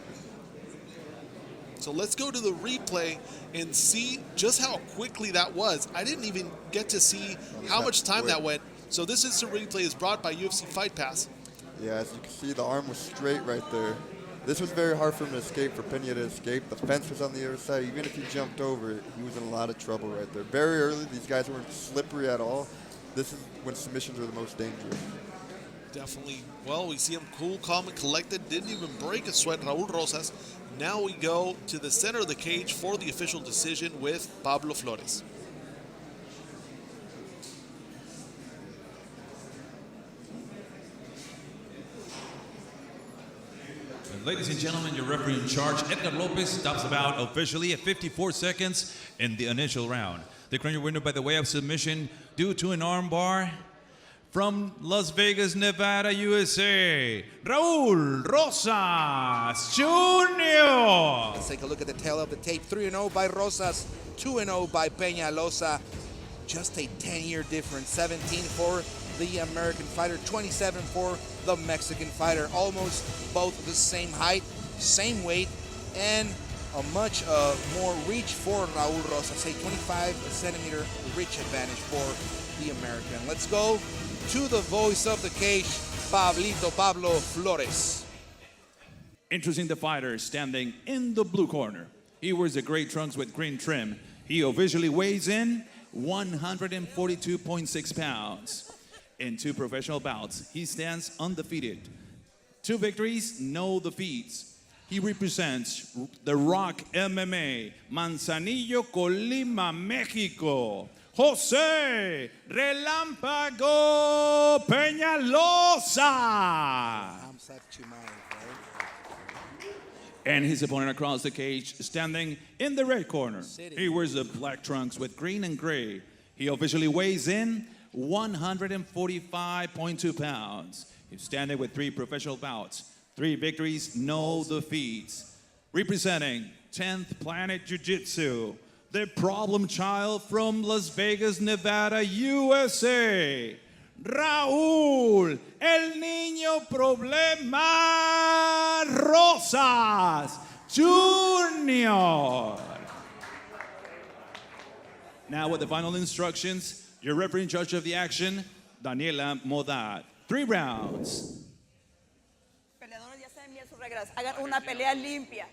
So let's go to the replay and see just how quickly that was. I didn't even get to see how much time that went. So this instant replay is brought by UFC Fight Pass. Yeah, as you can see, the arm was straight right there. This was very hard for him to escape, for Peña to escape. The fence was on the other side. Even if he jumped over it, he was in a lot of trouble right there. Very early, these guys weren't slippery at all. This is when submissions are the most dangerous. Definitely. Well, we see him cool, calm, and collected. Didn't even break a sweat, Raul Rosas. Now we go to the center of the cage for the official decision with Pablo Flores. Ladies and gentlemen, your referee in charge, Edgar Lopez, stops about officially at 54 seconds in the initial round. The crown winner by the way of submission due to an armbar from Las Vegas, Nevada, USA, Raul Rosas Jr. Let's take a look at the tail of the tape. 3-0 by Rosas, 2-0 by Peñalosa. Just a 10-year difference. 17 for the American fighter, 27 for the Mexican fighter. Almost both the same height, same weight, and a much more reach for Raul Rosas. A 25-centimeter reach advantage for the American. Let's go to the voice of the cage, Pablo Flores. Introducing the fighter standing in the blue corner. He wears the gray trunks with green trim. He officially weighs in 142.6 pounds. In 2 professional bouts, he stands undefeated. 2 victories, no defeats. He represents the Rock MMA, Manzanillo, Colima, Mexico. Jose Relámpago Peñalosa. And his opponent across the cage, standing in the red corner. He wears the black trunks with green and gray. He officially weighs in 145.2 pounds. He's standing with 3 professional bouts, 3 victories, no defeats. Representing 10th Planet Jiu-Jitsu, the problem child from Las Vegas, Nevada, USA, Raúl, el niño problema Rosas Jr. Now with the final instructions, your referee in charge of the action, Daniela Modat. 3 rounds. Hagan una pelea limpia.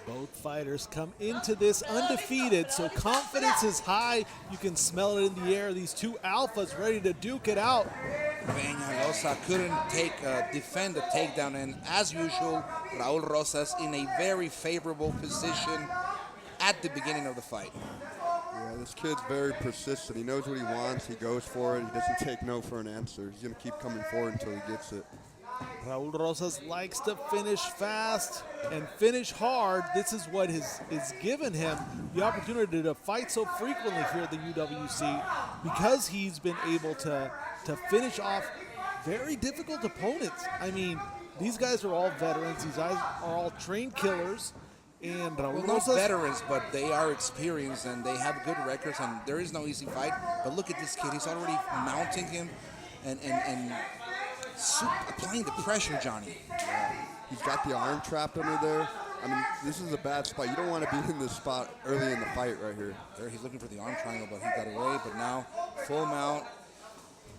Both fighters come into this undefeated, so confidence is high. You can smell it in the air. These 2 alphas ready to duke it out. Peñalosa couldn't defend the takedown, and as usual, Raul Rosas in a very favorable position at the beginning of the fight. Yeah, this kid's very persistent. He knows what he wants. He goes for it. He doesn't take no for an answer. He's going to keep coming forward until he gets it. Raul Rosas likes to finish fast and finish hard. This is what has given him the opportunity to fight so frequently here at the UWC, because he's been able to finish off very difficult opponents. I mean, these guys are all veterans. These guys are all trained killers. And Raul not Rosas, veterans, but they are experienced and they have good records, and there is no easy fight. But look at this kid. He's already mounting him and applying the pressure, Johnny. He's got the arm trapped under there. I mean, this is a bad spot. You don't want to be in this spot early in the fight right here. There he's looking for the arm triangle, but he got away. But now, full mount.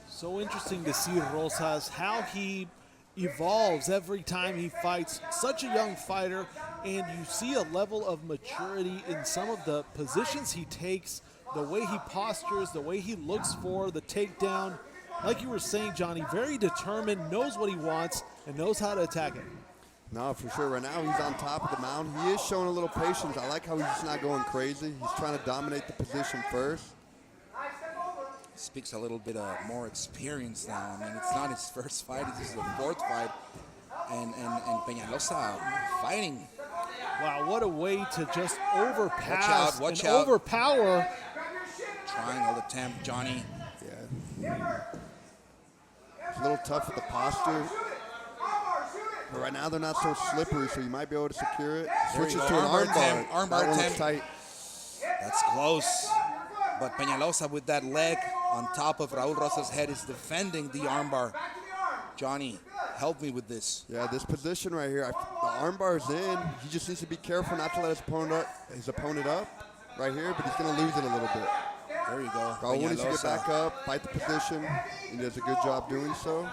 So interesting to see Rosas, how he evolves every time he fights. Such a young fighter, and you see a level of maturity in some of the positions he takes, the way he postures, the way he looks for the takedown. Like you were saying, Johnny, very determined, knows what he wants, and knows how to attack it. No, for sure. Right now he's on top of the mound. He is showing a little patience. I like how he's just not going crazy. He's trying to dominate the position first. Speaks a little bit more experience now. I mean, it's not his first fight. This is the fourth fight. And Peñalosa fighting. Wow, what a way to just overpass watch and out. overpower. Triangle attempt, Johnny. Yeah. It's a little tough with the posture. But right now they're not so slippery, so you might be able to secure it. Switches to an armbar. Armbar attempt. Tight. That's close. But Peñalosa with that leg on top of Raul Rosas' head is defending the armbar. Johnny, help me with this. Yeah, this position right here, the armbar is in. He just needs to be careful not to let his opponent up right here, but he's going to lose it a little bit. There you go. Raul needs to get back up, fight the position. He does a good job doing so.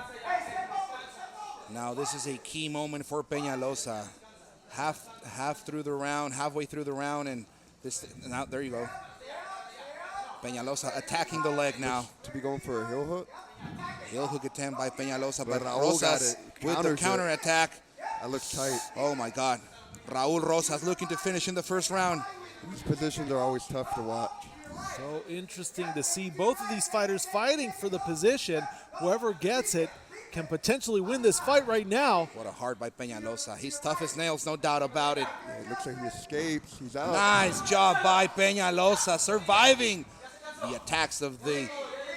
Now this is a key moment for Peñalosa. Halfway through the round, and this now there you go. Peñalosa attacking the leg now. To be going for a heel hook. Heel hook attempt by Peñalosa, but Raul Rosas with the counter attack. That looks tight. Oh my God. Raul Rosas looking to finish in the first round. These positions are always tough to watch. So interesting to see both of these fighters fighting for the position. Whoever gets it can potentially win this fight right now. What a hard by Peñalosa. He's tough as nails, no doubt about it. Yeah, it looks like he escapes. He's out. Nice job by Peñalosa, surviving the attacks of the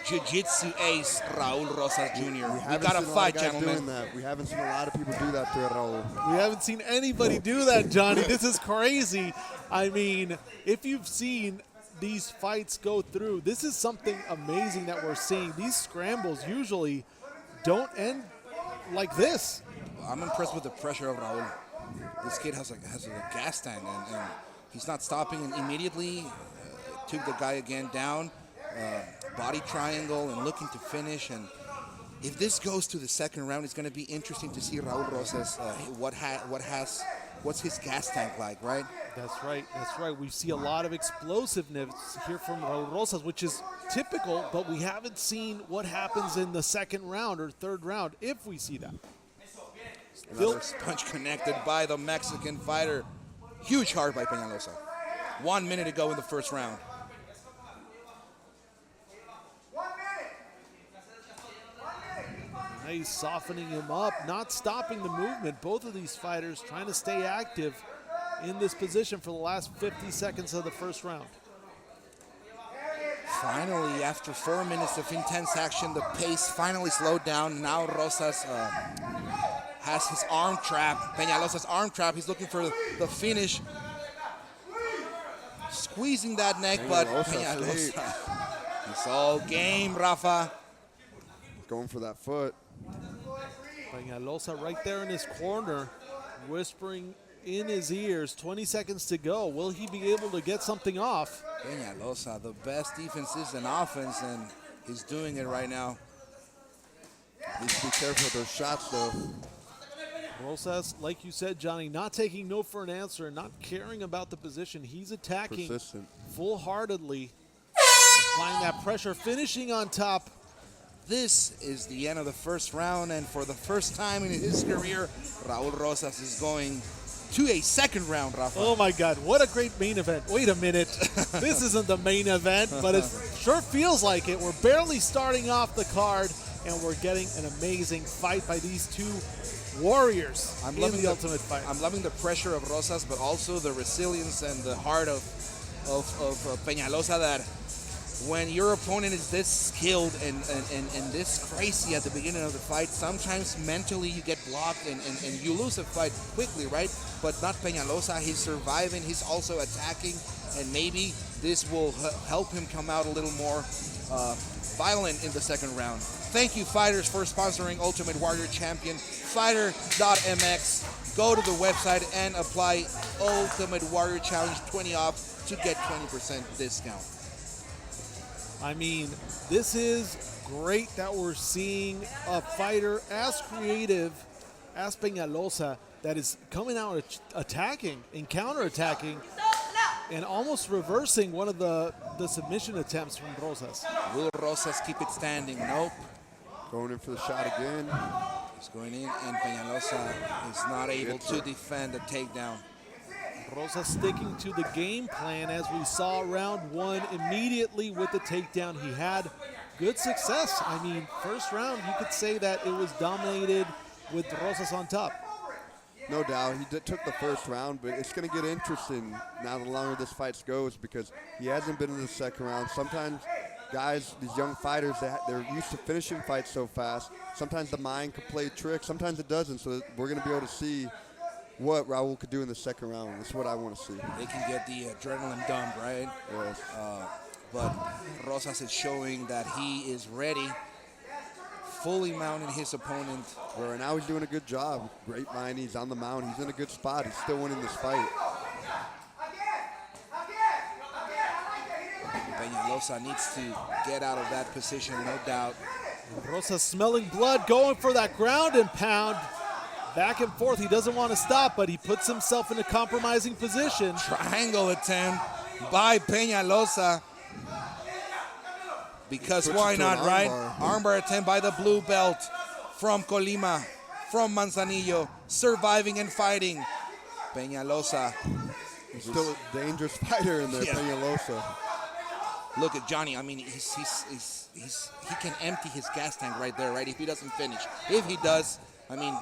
jiu-jitsu ace, Raul Rosas Jr. We got to fight, gentlemen. We haven't seen a lot of people do that to Raul. We haven't seen anybody do that, Johnny. This is crazy. I mean, if you've seen these fights go through, this is something amazing that we're seeing. These scrambles usually don't end like this. I'm impressed with the pressure of Raul. This kid has a gas tank, and he's not stopping, and immediately took the guy again down, body triangle, and looking to finish. And if this goes to the second round, it's going to be interesting to see Raul Rosas what's his gas tank like, right? That's right. We see a lot of explosiveness here from Raul Rosas, which is typical, but we haven't seen what happens in the second round or third round, if we see that. Another punch connected by the Mexican fighter. Huge heart by Peñalosa. 1 minute to go in the first round. Nice, softening him up, not stopping the movement. Both of these fighters trying to stay active in this position for the last 50 seconds of the first round. Finally, after 4 minutes of intense action, the pace finally slowed down. Now Rosas has his arm trap, Peñalosa's arm trap. He's looking for the finish. Squeezing that neck, but Peñalosa, it's all game, Rafa. Going for that foot. Peñalosa right there in his corner, whispering in his ears, 20 seconds to go. Will he be able to get something off? Peñalosa, the best defense is an offense, and he's doing it right now. Needs to be careful with those shots, though. Rosas, like you said, Johnny, not taking no for an answer and not caring about the position. He's attacking full-heartedly, applying that pressure, finishing on top. This is the end of the first round, and for the first time in his career, Raul Rosas is going to a second round, Rafa. Oh my God, what a great main event. Wait a minute, this isn't the main event, but it sure feels like it. We're barely starting off the card, and we're getting an amazing fight by these two warriors in the Ultimate Fighter. I'm loving the pressure of Rosas, but also the resilience and the heart of Peñalosa, that when your opponent is this skilled and this crazy at the beginning of the fight, sometimes mentally you get blocked and you lose a fight quickly, right? But not Peñalosa. He's surviving. He's also attacking, and maybe this will help him come out a little more violent in the second round. Thank you, fighters, for sponsoring Ultimate Warrior Champion. Fighter.mx. Go to the website and apply Ultimate Warrior Challenge 20 off to get 20% discount. I mean, this is great that we're seeing a fighter as creative as Peñalosa that is coming out attacking and counterattacking and almost reversing one of the submission attempts from Rosas. Will Rosas keep it standing? Nope. Going in for the shot again. He's going in, and Peñalosa is not able to defend the takedown. Rosas sticking to the game plan as we saw round one immediately with the takedown. He had good success. I mean, first round, you could say that it was dominated with Rosas on top. No doubt, he took the first round, but it's going to get interesting now the longer this fight goes because he hasn't been in the second round. Sometimes guys, these young fighters, they're used to finishing fights so fast. Sometimes the mind can play tricks, sometimes it doesn't, so we're going to be able to see what Raul could do in the second round. That's what I want to see. They can get the adrenaline dump, right? Yes. But Rosas is showing that he is ready, fully mounting his opponent. Right now he's doing a good job. Great mind, he's on the mount, he's in a good spot. He's still winning this fight. Peñalosa needs to get out of that position, no doubt. Rosas smelling blood, going for that ground and pound. Back and forth, he doesn't want to stop, but he puts himself in a compromising position. Triangle attempt by Peñalosa. Because why not, right? Armbar attempt by the blue belt from Colima, from Manzanillo, surviving and fighting. Peñalosa. He's still a dangerous fighter in there, Peñalosa. Look at Johnny. I mean, he can empty his gas tank right there, right? If he doesn't finish. If he does, I mean,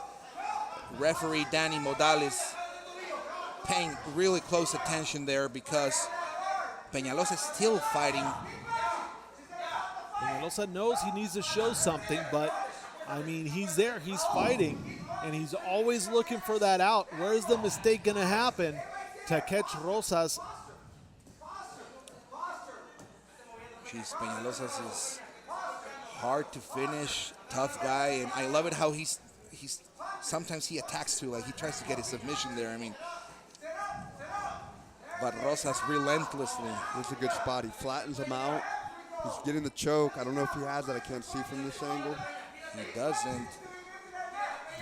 referee Danny Modales paying really close attention there because Peñalosa is still fighting. Peñalosa knows he needs to show something, but I mean, he's there, he's fighting, and he's always looking for that out. Where's the mistake gonna happen to catch Rosas? Jeez, Peñalosa is hard to finish, tough guy, and I love it how he's sometimes he attacks too, like he tries to get his submission there. I mean, but Rosas relentlessly. It's a good spot. He flattens him out. He's getting the choke. I don't know if he has that. I can't see from this angle. He doesn't.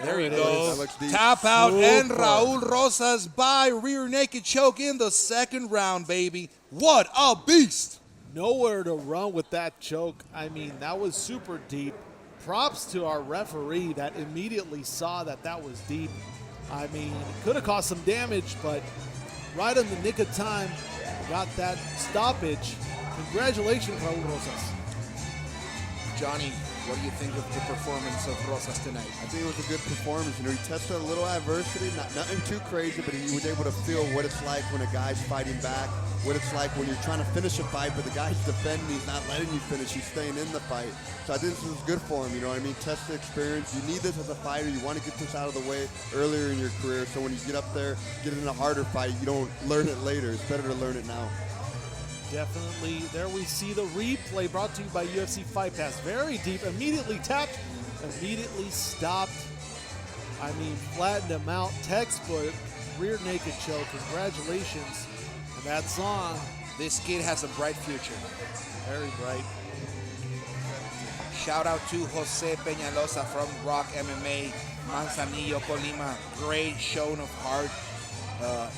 There he goes. Deep. Tap out, and Raul Rosas by rear naked choke in the second round, baby. What a beast. Nowhere to run with that choke. I mean, that was super deep. Props to our referee that immediately saw that was deep. I mean, it could have caused some damage, but right in the nick of time, got that stoppage. Congratulations, Raul Rosas. Johnny, what do you think of the performance of Rosas tonight? I think it was a good performance. You know, he tested a little adversity, nothing too crazy, but he was able to feel what it's like when a guy's fighting back, what it's like when you're trying to finish a fight, but the guy's defending, he's not letting you finish, he's staying in the fight. So I think this was good for him, you know what I mean? Test the experience. You need this as a fighter. You want to get this out of the way earlier in your career, so when you get up there, get in a harder fight, you don't learn it later. It's better to learn it now. Definitely. There we see the replay brought to you by UFC Fight Pass. Very deep, immediately tapped, immediately stopped. I mean, flattened him out. Textbook rear naked choke. Congratulations. And that song. This kid has a bright future. Very bright. Shout out to Jose Peñalosa from Rock MMA, Manzanillo, Colima. Great showing of heart,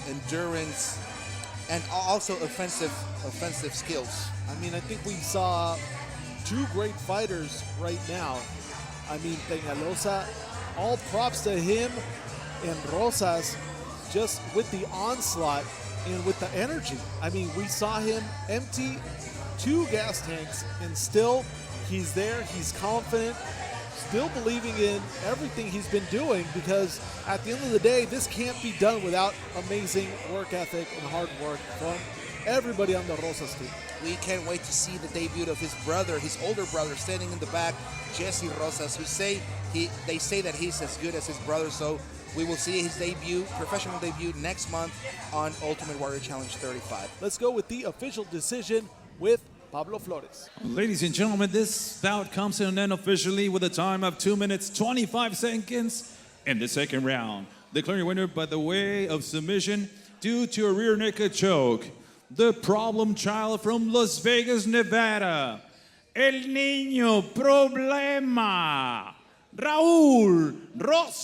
endurance, and also offensive skills. I mean, I think we saw two great fighters right now. I mean, Peñalosa, all props to him, and Rosas just with the onslaught and with the energy. I mean, we saw him empty 2 gas tanks, and still he's there, he's confident, still believing in everything he's been doing, because at the end of the day, this can't be done without amazing work ethic and hard work from everybody on the Rosas team. We can't wait to see the debut of his brother, his older brother, standing in the back, Jesse Rosas, who they say that he's as good as his brother, so we will see his debut, professional debut, next month on Ultimate Warrior Challenge 35. Let's go with the official decision with Pablo Flores. Ladies and gentlemen, this bout comes to an end officially with a time of 2 minutes, 25 seconds in the second round. Declaring winner by the way of submission due to a rear naked choke, the problem child from Las Vegas, Nevada, El Niño Problema, Raúl Rosas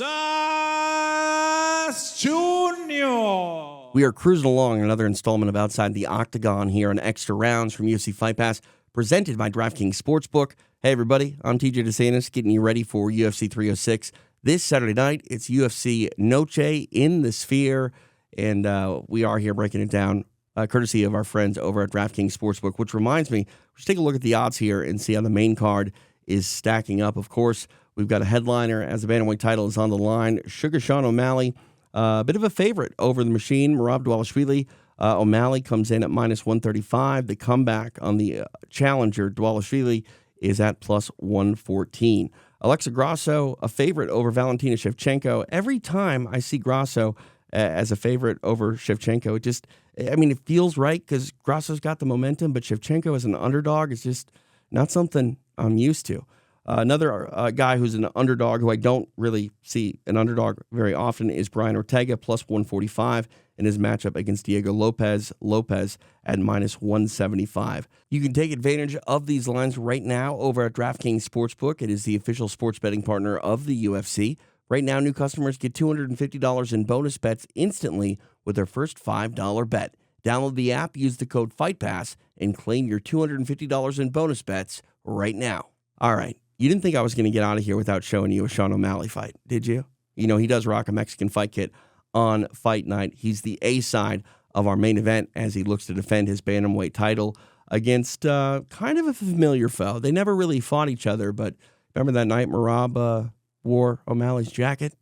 Jr. We are cruising along another installment of Outside the Octagon here on Extra Rounds from UFC Fight Pass, presented by DraftKings Sportsbook. Hey, everybody, I'm TJ DeSantis, getting you ready for UFC 306. This Saturday night, it's UFC Noche in the Sphere, and we are here breaking it down, courtesy of our friends over at DraftKings Sportsbook, which reminds me, let's take a look at the odds here and see how the main card is stacking up. Of course, we've got a headliner as the bantamweight title is on the line. Sugar Sean O'Malley, a bit of a favorite over the machine, Merab Dvalishvili. O'Malley comes in at minus 135. The comeback on the challenger, Dvalishvili, is at plus 114. Alexa Grasso, a favorite over Valentina Shevchenko. Every time I see Grasso as a favorite over Shevchenko, it feels right because Grasso's got the momentum, but Shevchenko as an underdog is just not something I'm used to. Another guy who's an underdog who I don't really see an underdog very often is Brian Ortega, plus 145 in his matchup against Diego Lopez. Lopez at minus 175. You can take advantage of these lines right now over at DraftKings Sportsbook. It is the official sports betting partner of the UFC. Right now, new customers get $250 in bonus bets instantly with their first $5 bet. Download the app, use the code FIGHTPASS, and claim your $250 in bonus bets right now. All right. You didn't think I was going to get out of here without showing you a Sean O'Malley fight, did you? You know, he does rock a Mexican fight kit on fight night. He's the A side of our main event as he looks to defend his bantamweight title against kind of a familiar foe. They never really fought each other, but remember that night Merab wore O'Malley's jacket?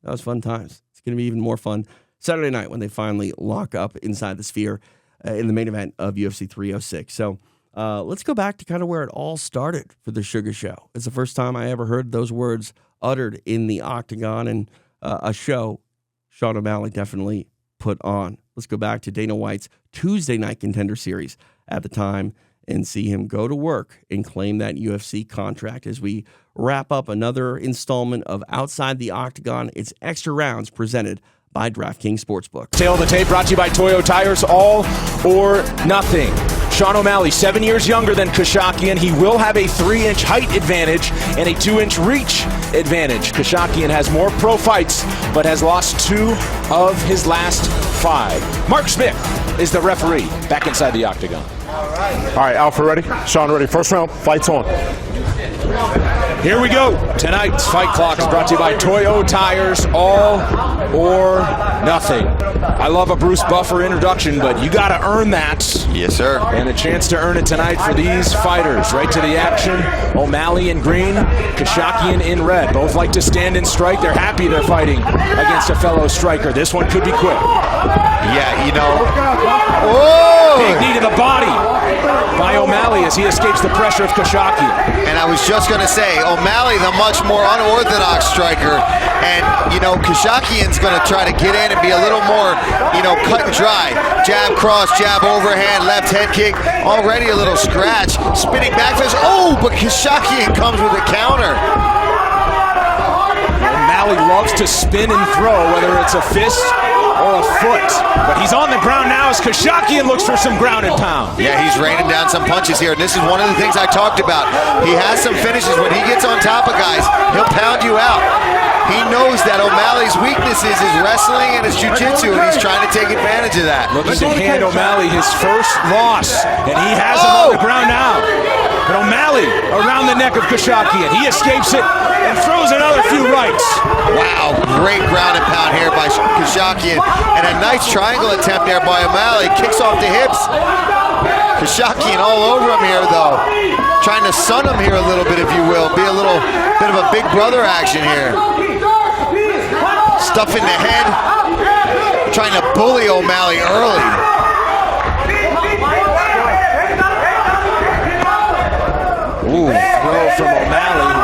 That was fun times. It's going to be even more fun Saturday night when they finally lock up inside the Sphere in the main event of UFC 306. So, let's go back to kind of where it all started for the Sugar Show. It's the first time I ever heard those words uttered in the Octagon, and a show Sean O'Malley definitely put on. Let's go back to Dana White's Tuesday Night Contender Series at the time and see him go to work and claim that UFC contract as we wrap up another installment of Outside the Octagon. It's Extra Rounds presented by DraftKings Sportsbook. Tail of the tape brought to you by Toyo Tires, all or nothing. Sean O'Malley, 7 years younger than Kashakian. He will have a 3-inch height advantage and a 2-inch reach advantage. Kashakian has more pro fights, but has lost 2 of his last 5. Mark Smith is the referee back inside the Octagon. All right, Alpha ready? Sean ready. First round, fights on. Here we go. Tonight's fight clock is brought to you by Toyo Tires, all or nothing. I love a Bruce Buffer introduction, but you got to earn that. Yes, sir. And a chance to earn it tonight for these fighters. Right to the action. O'Malley in green, Kashakian in red. Both like to stand and strike. They're happy they're fighting against a fellow striker. This one could be quick. Yeah, you know. Whoa! Big knee to the body by O'Malley as he escapes the pressure of Kashakian. And I was just going to say, O'Malley, the much more unorthodox striker. And, you know, Kashakian's going to try to get in and be a little more, cut and dry. Jab cross, jab overhand, left head kick. Already a little scratch. Spinning back fist. Oh, but Kashakian comes with a counter. O'Malley loves to spin and throw, whether it's a fist or a foot. But he's on the ground now as Kashakian looks for some ground and pound. Yeah, he's raining down some punches here. And this is one of the things I talked about. He has some finishes. When he gets on top of guys, he'll pound you out. He knows that O'Malley's weakness is his wrestling and his jiu-jitsu, and he's trying to take advantage of that. Looking to hand O'Malley his first loss, and he has him on the ground now. And O'Malley around the neck of Kashakian. He escapes it and throws another few rights. Wow, great ground and pound here by Kashakian. And a nice triangle attempt there by O'Malley. Kicks off the hips. Kashakian all over him here, though. Trying to sun him here a little bit, if you will. Be a little bit of a big brother action here. Stuff in the head. Trying to bully O'Malley early. Ooh, throw from O'Malley.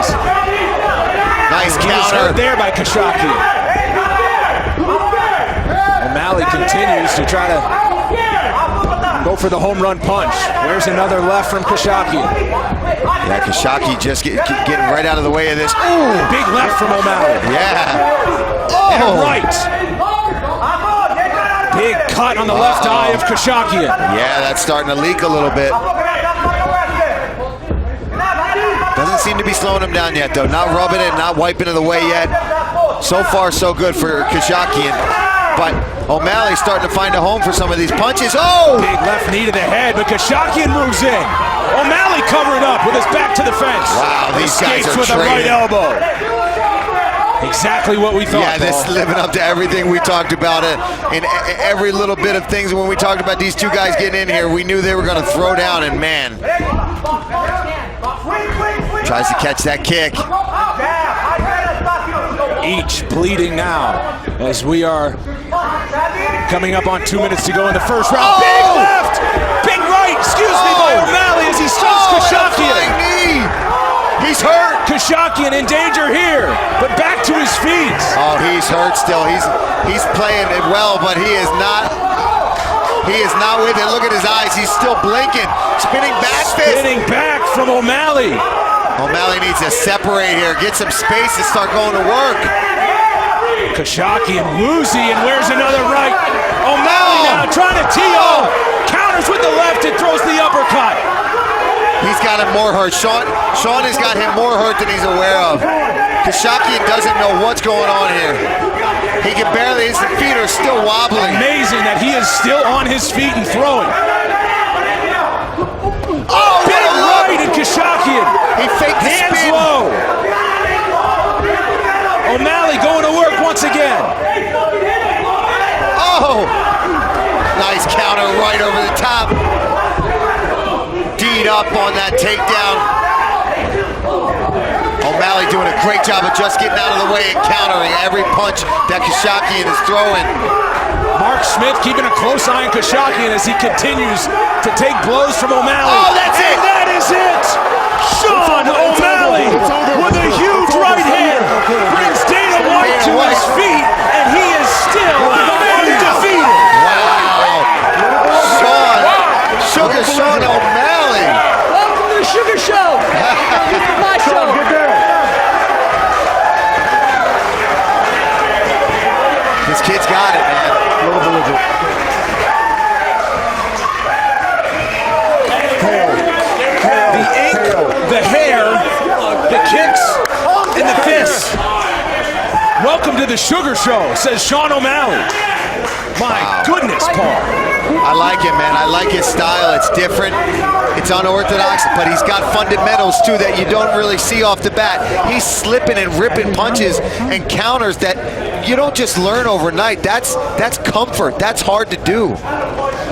Nice counter. There by Kashakian. O'Malley continues to try to go for the home run punch. There's another left from Kashakian. Yeah, Kashaki just getting right out of the way of this. Ooh, big left from O'Malley. Yeah. And a right. Big cut on the left eye of Kashakian. Yeah, that's starting to leak a little bit. Doesn't seem to be slowing him down yet, though. Not rubbing it, not wiping it away yet. So far, so good for Kashakian. But O'Malley's starting to find a home for some of these punches. Oh! Big left knee to the head, but Kashakian moves in. O'Malley covered up with his back to the fence. Wow, these guys are with a right elbow. Exactly what we thought. Yeah, this is living up to everything we talked about in every little bit of things. When we talked about these two guys getting in here, we knew they were going to throw down, and man. Tries to catch that kick. Each bleeding now as we are coming up on 2 minutes to go in the first round. Oh! Big left! Big right, excuse me, by O'Malley as he stumps Kashakian. He's hurt. Kashakian in danger here, but back to his feet. Oh, he's hurt still. He's playing it well, but he is not with it. Look at his eyes. He's still blinking. Spinning back fist. Spinning back from O'Malley. O'Malley needs to separate here, get some space to start going to work. Kashakian woozy, and where's another right? O'Malley now trying to tee off. Counters with the left and throws the uppercut. He's got him more hurt. Sean has got him more hurt than he's aware of. Kashakian doesn't know what's going on here. He can barely, his feet are still wobbling. Amazing that he is still on his feet and throwing. Oh, big right at Kashakian. He faked the hands spin. low. O'Malley going to work once again. Oh, nice counter right over the top. D'd up on that takedown. O'Malley doing a great job of just getting out of the way and countering every punch that Kashakian is throwing. Mark Smith keeping a close eye on Kashakian as he continues to take blows from O'Malley. Oh, that's it! And that is it! Sean O'Malley with a huge right hand brings Dana White to his feet, and he is still undefeated. Wow! Sean O'Malley. Welcome to the Sugar Show. This is my show. This kid's got it, man. A little belligerent. The ink, the hair, the kicks, and the fists. Welcome to the Sugar Show, says Sean O'Malley. My goodness, Paul. I like it, man. I like his style. It's different. It's unorthodox, but he's got fundamentals, too, that you don't really see off the bat. He's slipping and ripping punches and counters that you don't just learn overnight. That's comfort. That's hard to do.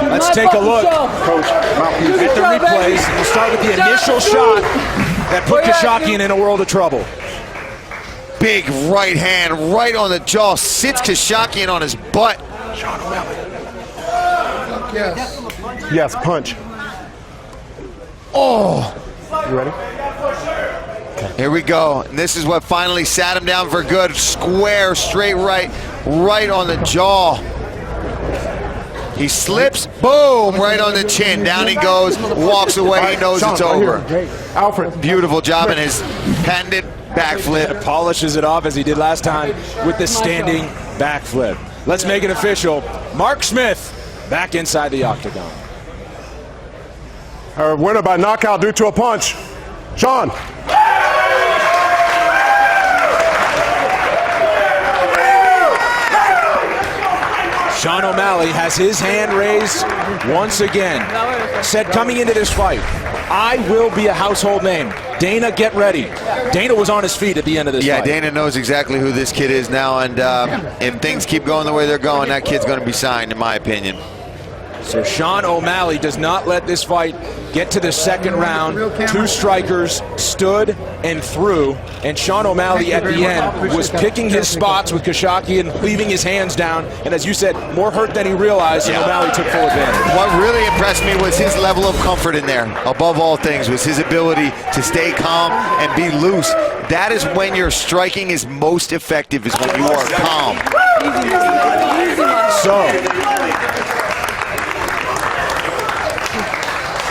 Let's take a look, Coach, at the replays. We'll start with the initial shot that put Kashakian in a world of trouble. Big right hand right on the jaw. Sits Kashakian on his butt. Sean O'Malley. Yes. Yes, punch. Oh. You ready? Here we go. And this is what finally sat him down for good. Square, straight right on the jaw. He slips, boom, right on the chin. Down he goes, walks away, he knows it's over. Alfred. Beautiful job in his patented backflip. Polishes it off as he did last time with the standing backflip. Let's make it official. Mark Smith back inside the octagon. Her winner by knockout due to a punch. Sean. Sean O'Malley has his hand raised once again. Said coming into this fight, I will be a household name. Dana, get ready. Dana was on his feet at the end of this fight. Yeah, Dana knows exactly who this kid is now, and if things keep going the way they're going, that kid's going to be signed, in my opinion. So Sean O'Malley does not let this fight get to the second round. Two strikers stood and threw, and Sean O'Malley at the end was picking his spots with Kashakian, leaving his hands down, and as you said, more hurt than he realized, and O'Malley took full advantage. What really impressed me was his level of comfort in there. Above all things was his ability to stay calm and be loose. That is when your striking is most effective, is when you are calm.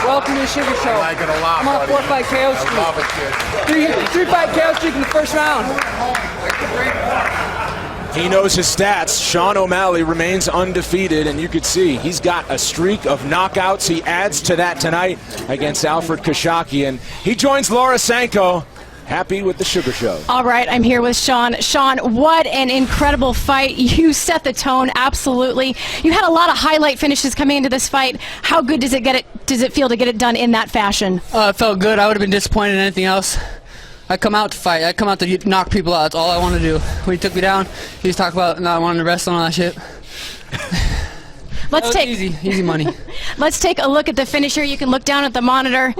Welcome to the Sugar Show. I like it a lot, I'm on a buddy. 4-fight KO streak. I love it, kid. 3-fight KO streak in the first round. He knows his stats. Sean O'Malley remains undefeated, and you could see he's got a streak of knockouts. He adds to that tonight against Alfred Kashakian. He joins Laura Sanko. Happy with the Sugar Show. All right, I'm here with Sean. Sean, what an incredible fight. You set the tone, absolutely. You had a lot of highlight finishes coming into this fight. How good does it feel to get it done in that fashion? It felt good. I would have been disappointed in anything else. I come out to fight. I come out to knock people out. That's all I want to do. When he took me down, he was talking about not wanting to wrestle and all that shit. Let's take easy money. Let's take a look at the finisher. You can look down at the monitor.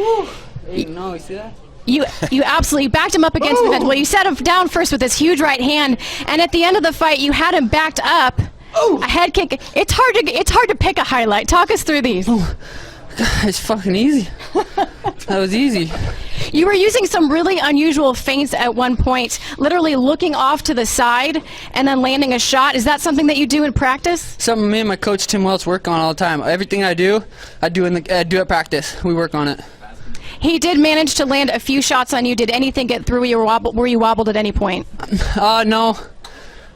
Hey, no, you see that? You absolutely backed him up against the fence. Well, you set him down first with this huge right hand, and at the end of the fight, you had him backed up. A head kick. It's hard to pick a highlight. Talk us through these. It's fucking easy. That was easy. You were using some really unusual feints at one point, literally looking off to the side and then landing a shot. Is that something that you do in practice? Something me and my coach Tim Welch work on all the time. Everything I do at practice. We work on it. He did manage to land a few shots on you. Did anything get through? Were you wobbled at any point? No,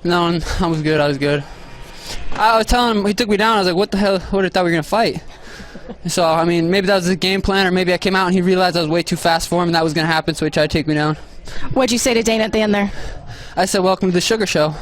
I was good. I was good. I was telling him, he took me down. I was like, what the hell? What, I thought we were going to fight? So, I mean, maybe that was the game plan, or maybe I came out and he realized I was way too fast for him and that was going to happen, so he tried to take me down. What'd you say to Dana at the end there? I said, welcome to the Sugar Show.